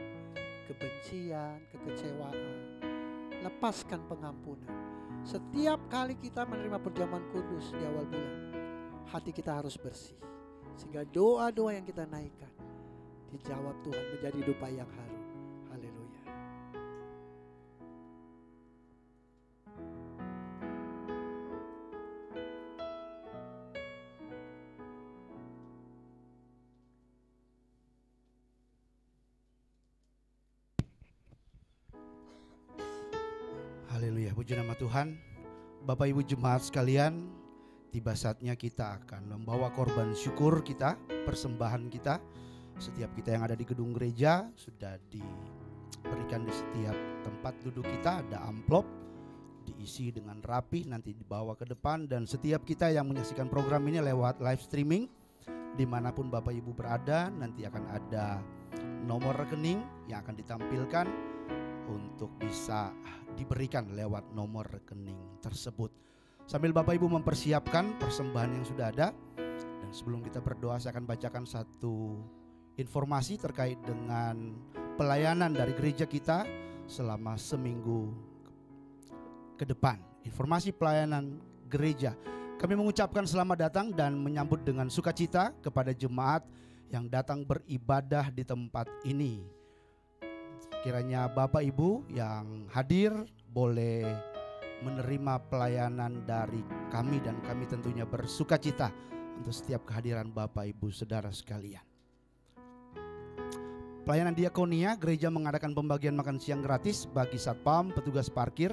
kebencian, kekecewaan, lepaskan pengampunan. Setiap kali kita menerima perjamuan kudus di awal bulan, hati kita harus bersih. Sehingga doa-doa yang kita naikkan dijawab Tuhan menjadi dupa yang harum. Haleluya. Haleluya, puji nama Tuhan. Bapak Ibu jemaat sekalian, tiba saatnya kita akan membawa korban syukur kita, persembahan kita. Setiap kita yang ada di gedung gereja sudah diberikan di setiap tempat duduk kita ada amplop, diisi dengan rapi, nanti dibawa ke depan. Dan setiap kita yang menyaksikan program ini lewat live streaming, dimanapun Bapak Ibu berada, nanti akan ada nomor rekening yang akan ditampilkan untuk bisa diberikan lewat nomor rekening tersebut. Sambil Bapak Ibu mempersiapkan persembahan yang sudah ada, dan sebelum kita berdoa saya akan bacakan satu informasi terkait dengan pelayanan dari gereja kita selama seminggu ke depan. Informasi pelayanan gereja. Kami mengucapkan selamat datang dan menyambut dengan sukacita kepada jemaat yang datang beribadah di tempat ini. Kiranya Bapak Ibu yang hadir boleh menerima pelayanan dari kami, dan kami tentunya bersukacita untuk setiap kehadiran Bapak Ibu saudara sekalian. Pelayanan diakonia, gereja mengadakan pembagian makan siang gratis bagi satpam, petugas parkir,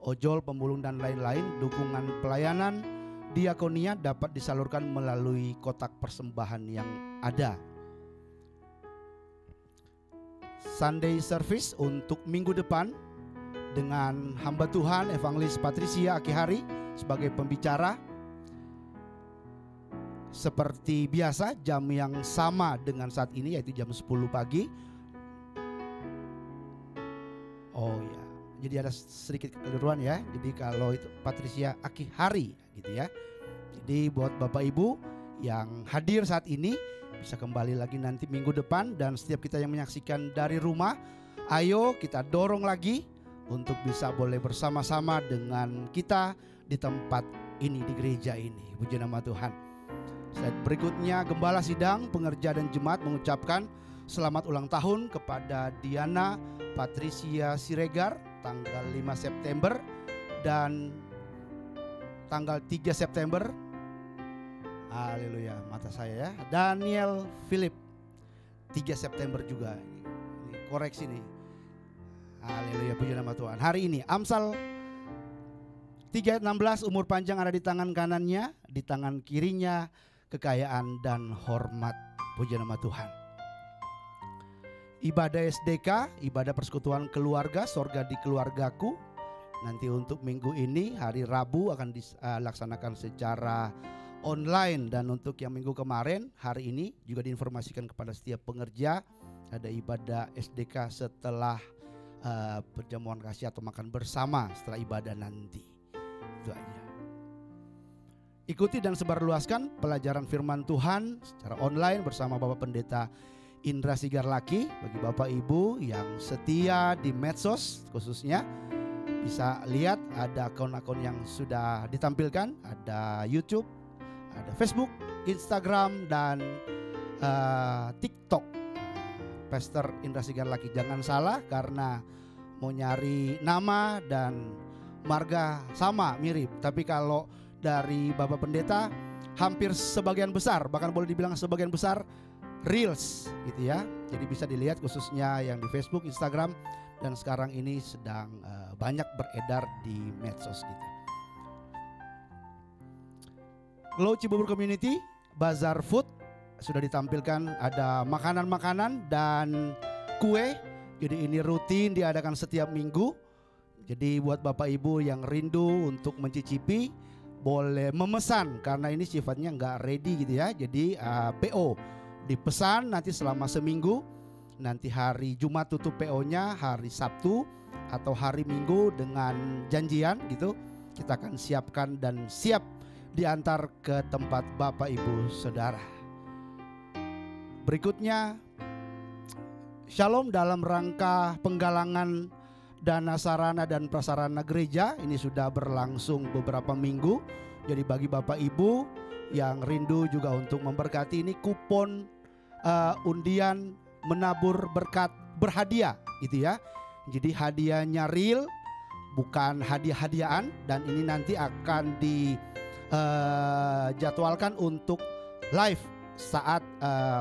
ojol, pemulung dan lain-lain. Dukungan pelayanan diakonia dapat disalurkan melalui kotak persembahan yang ada. Sunday service untuk minggu depan dengan hamba Tuhan Evangelis Patricia Akihari sebagai pembicara. Seperti biasa jam yang sama dengan saat ini, yaitu jam 10 pagi. Oh ya, jadi ada sedikit kekeliruan ya. Jadi kalau itu Patricia Akihari gitu ya. Jadi buat Bapak Ibu yang hadir saat ini bisa kembali lagi nanti minggu depan. Dan setiap kita yang menyaksikan dari rumah, ayo kita dorong lagi untuk bisa boleh bersama-sama dengan kita di tempat ini, di gereja ini. Puji nama Tuhan. Slide berikutnya, Gembala Sidang, pengerja dan jemaat mengucapkan selamat ulang tahun kepada Diana Patricia Siregar tanggal 5 September dan tanggal 3 September. Haleluya, mata saya ya. Daniel Philip 3 September juga. Ini koreksi nih. Haleluya, puji nama Tuhan. Hari ini Amsal 3:16, umur panjang ada di tangan kanannya, di tangan kirinya kekayaan dan hormat. Puji nama Tuhan. Ibadah SDK, ibadah persekutuan keluarga, sorga di keluargaku. Nanti untuk minggu ini hari Rabu akan dilaksanakan secara online. Dan untuk yang minggu kemarin, hari ini juga diinformasikan kepada setiap pengerja ada ibadah SDK setelah perjamuan kasih atau makan bersama setelah ibadah nanti. Itu aja. Ikuti dan sebarluaskan pelajaran firman Tuhan secara online bersama Bapak Pendeta Indra Sigarlaki. Bagi Bapak Ibu yang setia di medsos khususnya, bisa lihat ada akun-akun yang sudah ditampilkan, ada YouTube, ada Facebook, Instagram, dan TikTok. Pastor Indra Sigar Laki, jangan salah karena mau nyari nama dan marga sama mirip. Tapi kalau dari Bapak Pendeta hampir sebagian besar, bahkan boleh dibilang sebagian besar reels gitu ya. Jadi bisa dilihat khususnya yang di Facebook, Instagram, dan sekarang ini sedang banyak beredar di medsos gitu. Glow Cibubur Community Bazar Food sudah ditampilkan, ada makanan-makanan dan kue. Jadi ini rutin diadakan setiap minggu. Jadi buat Bapak Ibu yang rindu untuk mencicipi boleh memesan karena ini sifatnya nggak ready gitu ya. Jadi PO dipesan nanti selama seminggu. Nanti hari Jumat tutup PO-nya, hari Sabtu atau hari Minggu dengan janjian gitu. Kita akan siapkan dan siap diantar ke tempat Bapak Ibu Saudara. Berikutnya, Shalom dalam rangka penggalangan dana sarana dan prasarana gereja. Ini sudah berlangsung beberapa minggu. Jadi bagi Bapak Ibu yang rindu juga untuk memberkati, ini kupon undian menabur berkat berhadiah gitu ya. Jadi hadiahnya real, bukan hadiah-hadiahan, dan ini nanti akan dijadwalkan untuk live saat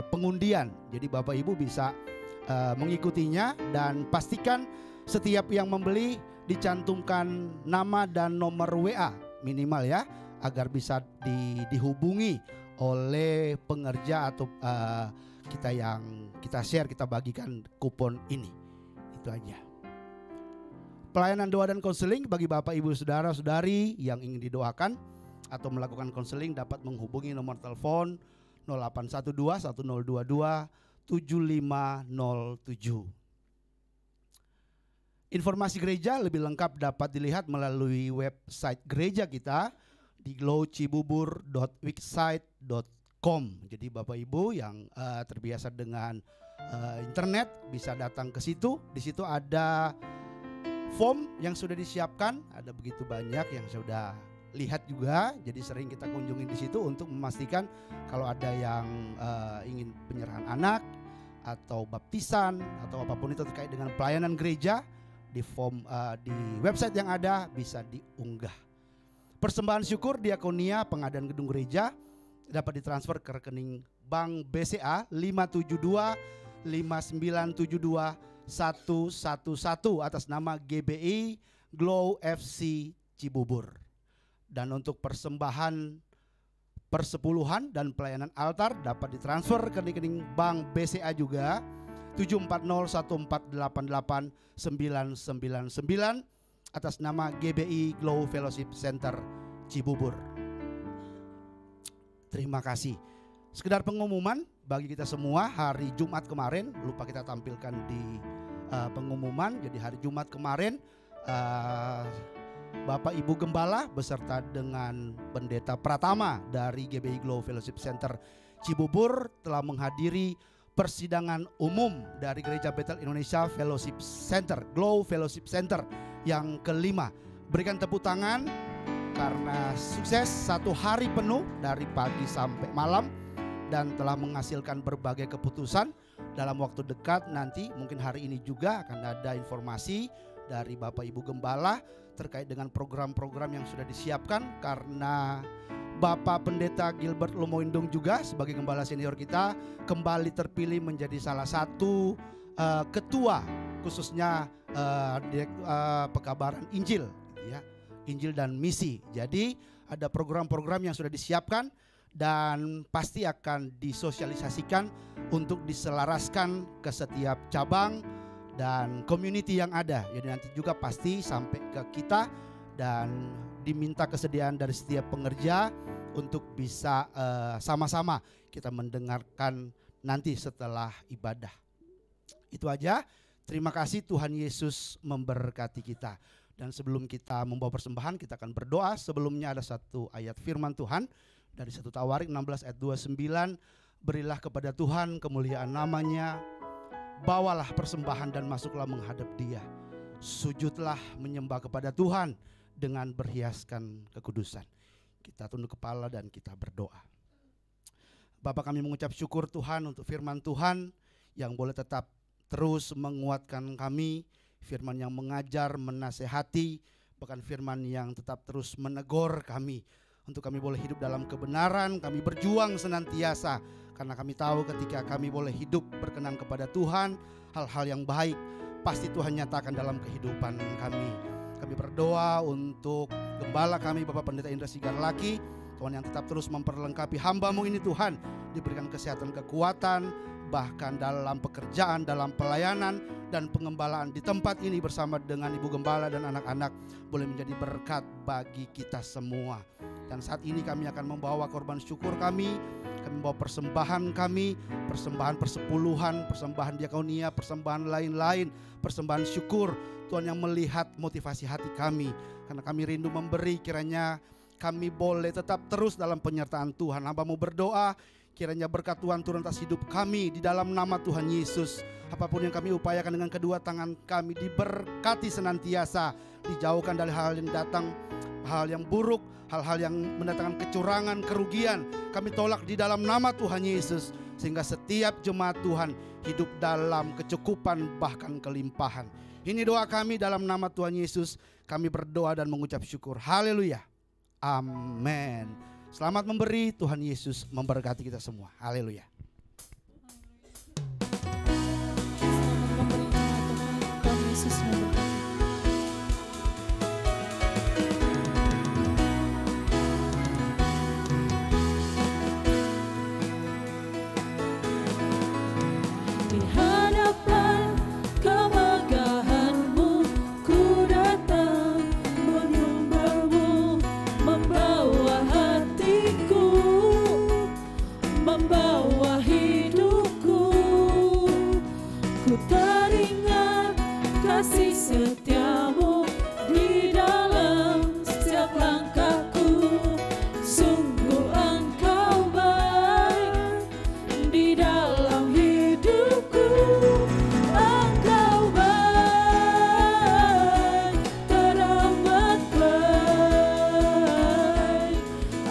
pengundian. Jadi Bapak Ibu bisa mengikutinya dan pastikan setiap yang membeli dicantumkan nama dan nomor WA minimal ya, agar bisa dihubungi oleh pengerja atau kita yang kita share, kita bagikan kupon ini. Itu aja. Pelayanan doa dan konseling bagi Bapak Ibu Saudara-saudari yang ingin didoakan atau melakukan konseling dapat menghubungi nomor telepon 0812 1022 7507. Informasi gereja lebih lengkap dapat dilihat melalui website gereja kita di glowcibubur.wixsite.com. Jadi Bapak Ibu yang terbiasa dengan internet bisa datang ke situ. Di situ ada form yang sudah disiapkan, ada begitu banyak yang sudah lihat juga. Jadi sering kita kunjungi di situ untuk memastikan kalau ada yang ingin penyerahan anak atau baptisan atau apapun itu terkait dengan pelayanan gereja, di form di website yang ada bisa diunggah. Persembahan syukur diakonia pengadaan gedung gereja dapat ditransfer ke rekening Bank BCA 572 5972 111 atas nama GBI Glow FC Cibubur. Dan untuk persembahan persepuluhan dan pelayanan altar dapat ditransfer ke rekening Bank BCA juga 74014889999 atas nama GBI Glow Fellowship Center Cibubur. Terima kasih. Sekedar pengumuman bagi kita semua, hari Jumat kemarin lupa kita tampilkan di pengumuman. Jadi hari Jumat kemarin Bapak Ibu Gembala beserta dengan Pendeta Pratama dari GBI Glow Fellowship Center Cibubur telah menghadiri persidangan umum dari Gereja Bethel Indonesia Fellowship Center, Glow Fellowship Center yang kelima. Berikan tepuk tangan karena sukses 1 hari penuh dari pagi sampai malam dan telah menghasilkan berbagai keputusan. Dalam waktu dekat nanti mungkin hari ini juga akan ada informasi dari Bapak Ibu Gembala terkait dengan program-program yang sudah disiapkan, karena Bapak Pendeta Gilbert Lumoindung juga sebagai gembala senior kita kembali terpilih menjadi salah satu ketua khususnya pekabaran Injil ya, Injil dan misi. Jadi ada program-program yang sudah disiapkan dan pasti akan disosialisasikan untuk diselaraskan ke setiap cabang dan community yang ada. Jadi nanti juga pasti sampai ke kita dan diminta kesediaan dari setiap pengerja untuk bisa sama-sama kita mendengarkan nanti setelah ibadah. Itu aja. Terima kasih, Tuhan Yesus memberkati kita. Dan sebelum kita membawa persembahan, kita akan berdoa. Sebelumnya ada satu ayat firman Tuhan dari 1 Tawarik 16 ayat 29. Berilah kepada Tuhan kemuliaan namanya, bawalah persembahan dan masuklah menghadap Dia. sujudlah menyembah kepada Tuhan dengan berhiaskan kekudusan. Kita tunduk kepala dan kita berdoa. Bapa, kami mengucap syukur Tuhan untuk firman Tuhan yang boleh tetap terus menguatkan kami, firman yang mengajar, menasehati, bahkan firman yang tetap terus menegur kami. Untuk kami boleh hidup dalam kebenaran, kami berjuang senantiasa. Karena kami tahu ketika kami boleh hidup berkenan kepada Tuhan, hal-hal yang baik pasti Tuhan nyatakan dalam kehidupan kami. Kami berdoa untuk gembala kami Bapak Pendeta Indra Sigarlaki, Tuhan yang tetap terus memperlengkapi hamba-Mu ini Tuhan, diberikan kesehatan, kekuatan, bahkan dalam pekerjaan, dalam pelayanan dan pengembalaan di tempat ini bersama dengan Ibu Gembala dan anak-anak boleh menjadi berkat bagi kita semua. Dan saat ini kami akan membawa korban syukur kami membawa persembahan kami, persembahan persepuluhan, persembahan diakonia, persembahan lain-lain, persembahan syukur. Tuhan yang melihat motivasi hati kami, karena kami rindu memberi, kiranya kami boleh tetap terus dalam penyertaan Tuhan. Hamba-Mu berdoa, kiranya berkat Tuhan turun atas hidup kami di dalam nama Tuhan Yesus. Apapun yang kami upayakan dengan kedua tangan kami diberkati senantiasa, dijauhkan dari hal yang datang, hal yang buruk, hal-hal yang mendatangkan kecurangan, kerugian. Kami tolak di dalam nama Tuhan Yesus, sehingga setiap jemaat Tuhan hidup dalam kecukupan bahkan kelimpahan. Ini doa kami dalam nama Tuhan Yesus. Kami berdoa dan mengucap syukur. Haleluya. Amin. Selamat memberi, Tuhan Yesus memberkati kita semua. Haleluya. Selamat memberi jemaat Tuhan, Tuhan Yesus memberkati. Di hadapan kemegahan-Mu ku datang menyembah-Mu, membawa hatiku, membawa hidupku. Ku teringat kasih setia-Mu di dalam setiap langkahku. Sungguh Engkau baik di dalam hidupku. Engkau baik, teramat baik.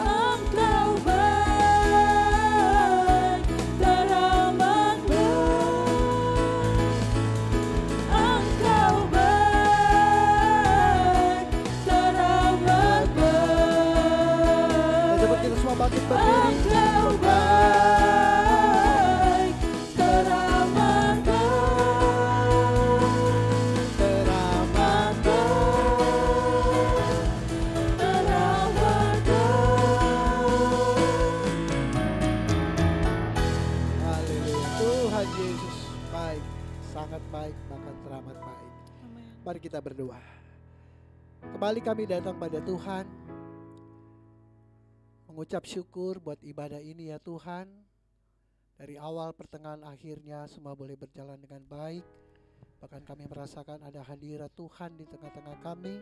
Engkau baik, teramat baik. Engkau baik, teramat baik. Coba kita semua bangkit berdiri. Engkau baik, teramat baik. Teramat Teramat baik. Haleluya. Tuhan Yesus baik, sangat baik, bahkan teramat baik. Amin. Mari kita berdoa. Kembali kami datang pada Tuhan, mengucap syukur buat ibadah ini ya Tuhan. Dari awal, pertengahan, akhirnya semua boleh berjalan dengan baik. Bahkan kami merasakan ada hadirat Tuhan di tengah-tengah kami,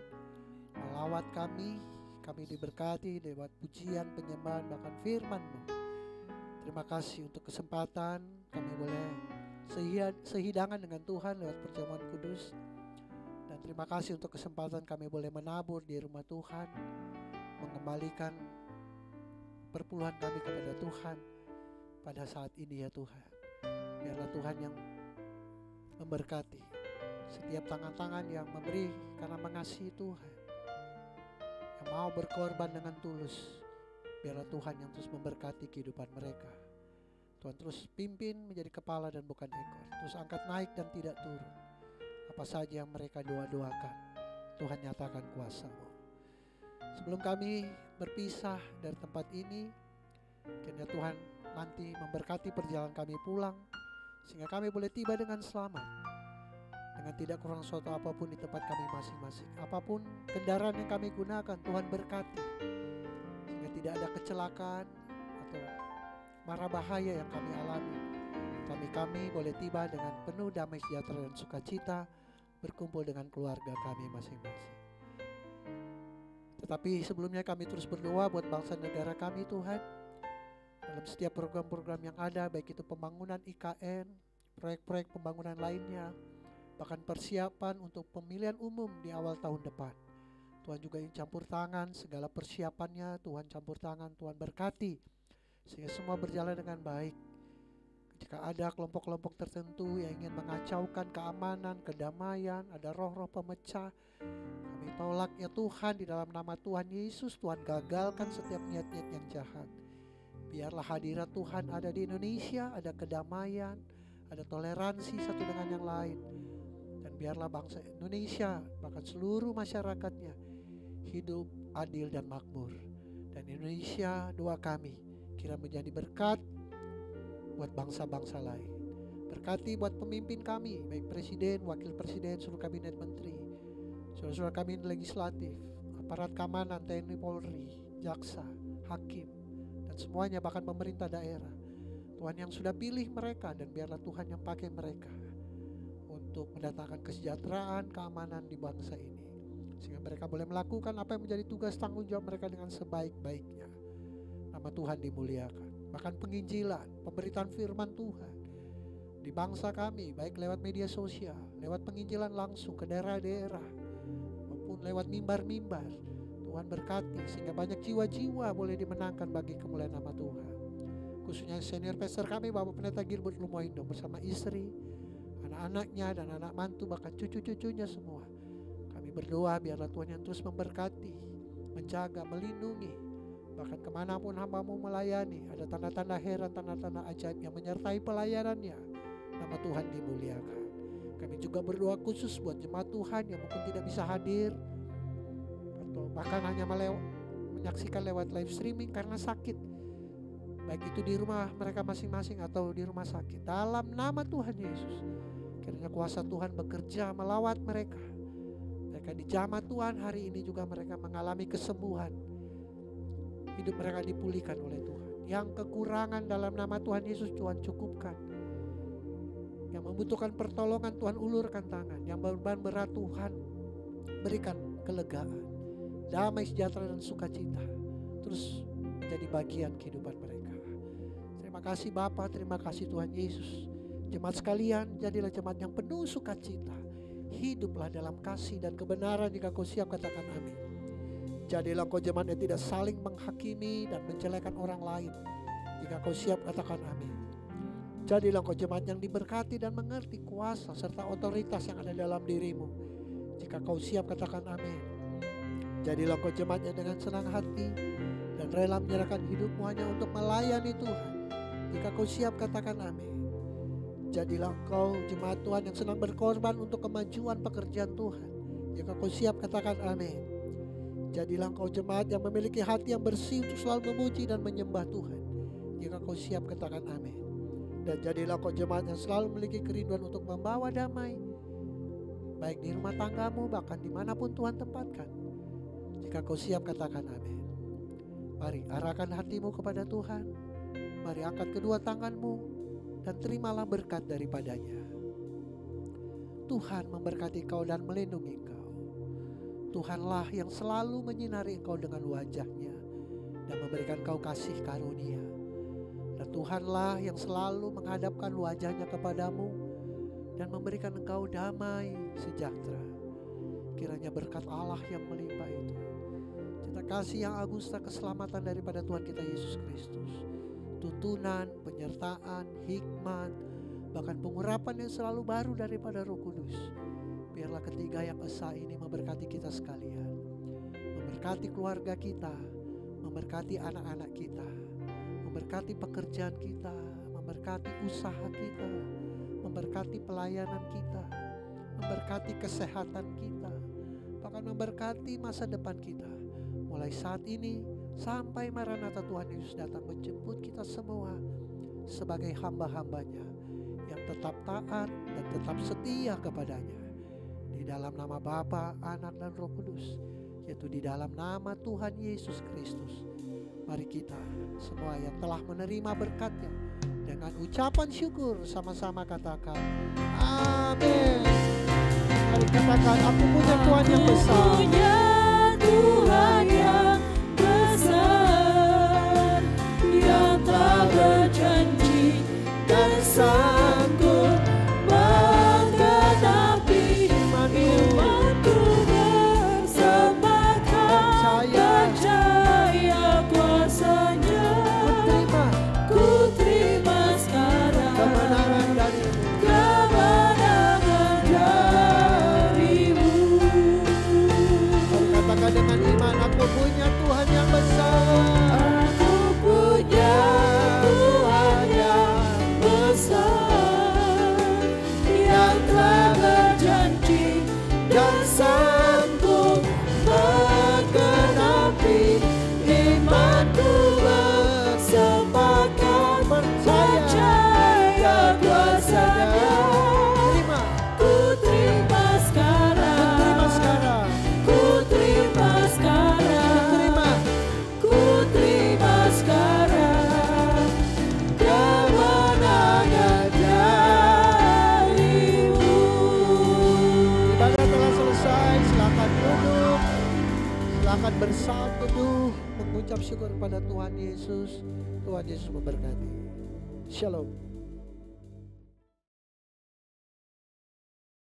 melawat kami. Kami diberkati lewat pujian, penyembahan, bahkan firman-Mu. Terima kasih untuk kesempatan kami boleh sehidangan dengan Tuhan lewat perjamuan kudus. Dan terima kasih untuk kesempatan kami boleh menabur di rumah Tuhan, mengembalikan perpuluhan kami kepada Tuhan pada saat ini ya Tuhan. Biarlah Tuhan yang memberkati setiap tangan-tangan yang memberi karena mengasihi Tuhan, yang mau berkorban dengan tulus. Biarlah Tuhan yang terus memberkati kehidupan mereka. Tuhan terus pimpin menjadi kepala dan bukan ekor, terus angkat naik dan tidak turun. Apa saja yang mereka doa-doakan, Tuhan nyatakan kuasa-Mu. Sebelum kami berpisah dari tempat ini, kiranya Tuhan nanti memberkati perjalanan kami pulang, sehingga kami boleh tiba dengan selamat, dengan tidak kurang suatu apapun di tempat kami masing-masing. Apapun kendaraan yang kami gunakan, Tuhan berkati, sehingga tidak ada kecelakaan atau mara bahaya yang kami alami. Kami boleh tiba dengan penuh damai sejahtera dan sukacita, berkumpul dengan keluarga kami masing-masing. Tetapi sebelumnya kami terus berdoa buat bangsa negara kami Tuhan. Dalam setiap program-program yang ada, baik itu pembangunan IKN, proyek-proyek pembangunan lainnya, bahkan persiapan untuk pemilihan umum di awal tahun depan. Tuhan juga ingin campur tangan segala persiapannya, Tuhan campur tangan, Tuhan berkati sehingga semua berjalan dengan baik. Jika ada kelompok-kelompok tertentu yang ingin mengacaukan keamanan, kedamaian, ada roh-roh pemecah, kami tolak ya Tuhan di dalam nama Tuhan Yesus. Tuhan gagalkan setiap niat-niat yang jahat. Biarlah hadirat Tuhan ada di Indonesia, ada kedamaian, ada toleransi satu dengan yang lain. Dan biarlah bangsa Indonesia, bahkan seluruh masyarakatnya hidup adil dan makmur. Dan Indonesia, doa kami kira menjadi berkat buat bangsa-bangsa lain. Berkati buat pemimpin kami, baik presiden, wakil presiden, seluruh kabinet menteri, saudara-saudara kami legislatif, aparat keamanan, TNI, Polri, jaksa, hakim, dan semuanya, bahkan pemerintah daerah. Tuhan yang sudah pilih mereka, dan biarlah Tuhan yang pakai mereka untuk mendatangkan kesejahteraan, keamanan di bangsa ini, sehingga mereka boleh melakukan apa yang menjadi tugas tanggung jawab mereka dengan sebaik-baiknya. Nama Tuhan dimuliakan. Bahkan penginjilan, pemberitaan firman Tuhan di bangsa kami, baik lewat media sosial, lewat penginjilan langsung ke daerah-daerah, maupun lewat mimbar-mimbar, Tuhan berkati sehingga banyak jiwa-jiwa boleh dimenangkan bagi kemuliaan nama Tuhan. Khususnya senior pastor kami, Bapak Pendeta Gilbert Lumoindo bersama istri, anak-anaknya, dan anak mantu, bahkan cucu-cucunya semua. Kami berdoa biarlah Tuhan yang terus memberkati, menjaga, melindungi. Bahkan kemanapun hamba-Mu melayani, ada tanda-tanda heran, tanda-tanda ajaib yang menyertai pelayanannya. Nama Tuhan dimuliakan. Kami juga berdoa khusus buat jemaat Tuhan yang mungkin tidak bisa hadir, atau bahkan hanya menyaksikan lewat live streaming karena sakit, baik itu di rumah mereka masing-masing atau di rumah sakit. Dalam nama Tuhan Yesus, kiranya kuasa Tuhan bekerja melawat mereka. Mereka di jamaah Tuhan hari ini juga mereka mengalami kesembuhan. Hidup mereka dipulihkan oleh Tuhan. Yang kekurangan dalam nama Tuhan Yesus, Tuhan cukupkan. Yang membutuhkan pertolongan, Tuhan ulurkan tangan. Yang beban berat, Tuhan berikan kelegaan, damai, sejahtera, dan sukacita terus menjadi bagian kehidupan mereka. Terima kasih Bapa, terima kasih Tuhan Yesus. Jemaat sekalian, jadilah jemaat yang penuh sukacita. Hiduplah dalam kasih dan kebenaran. Jika kau siap, katakan amin. Jadilah kau jemaat yang tidak saling menghakimi dan menjelekan orang lain. Jika kau siap, katakan amin. Jadilah kau jemaat yang diberkati dan mengerti kuasa serta otoritas yang ada dalam dirimu. Jika kau siap, katakan amin. Jadilah kau jemaat yang dengan senang hati dan rela menyerahkan hidupmu hanya untuk melayani Tuhan. Jika kau siap, katakan amin. Jadilah kau jemaat Tuhan yang senang berkorban untuk kemajuan pekerjaan Tuhan. Jika kau siap, katakan amin. Jadilah engkau jemaat yang memiliki hati yang bersih untuk selalu memuji dan menyembah Tuhan. Jika kau siap, katakan amin. Dan jadilah engkau jemaat yang selalu memiliki kerinduan untuk membawa damai, baik di rumah tanggamu, bahkan dimanapun Tuhan tempatkan. Jika kau siap, katakan amin. Mari arahkan hatimu kepada Tuhan. Mari angkat kedua tanganmu dan terimalah berkat daripadanya. Tuhan memberkati kau dan melindungi kau. Tuhanlah yang selalu menyinari engkau dengan wajah-Nya dan memberikan kau kasih karunia. Dan Tuhanlah yang selalu menghadapkan wajah-Nya kepadamu dan memberikan engkau damai sejahtera. Kiranya berkat Allah yang melimpah itu, cinta kasih yang agung serta keselamatan daripada Tuhan kita Yesus Kristus, tuntunan, penyertaan, hikmat, bahkan pengurapan yang selalu baru daripada Roh Kudus, biarlah ketiga yang esa ini memberkati kita sekalian, memberkati keluarga kita, memberkati anak-anak kita, memberkati pekerjaan kita, memberkati usaha kita, memberkati pelayanan kita, memberkati kesehatan kita, bahkan memberkati masa depan kita. Mulai saat ini sampai Maranatha Tuhan Yesus datang menjemput kita semua sebagai hamba-hambanya yang tetap taat dan tetap setia kepadanya. Di dalam nama Bapa, Anak, dan Roh Kudus, yaitu di dalam nama Tuhan Yesus Kristus. Mari kita semua yang telah menerima berkat-Nya dengan ucapan syukur sama-sama katakan amin. Mari katakan, aku punya Tuhan yang besar. Punya Tuhan yang besar, yang telah berjanji dan sanggup menggenapi Kita akan bersama teduh mengucap syukur kepada Tuhan Yesus. Tuhan Yesus memberkati. Shalom.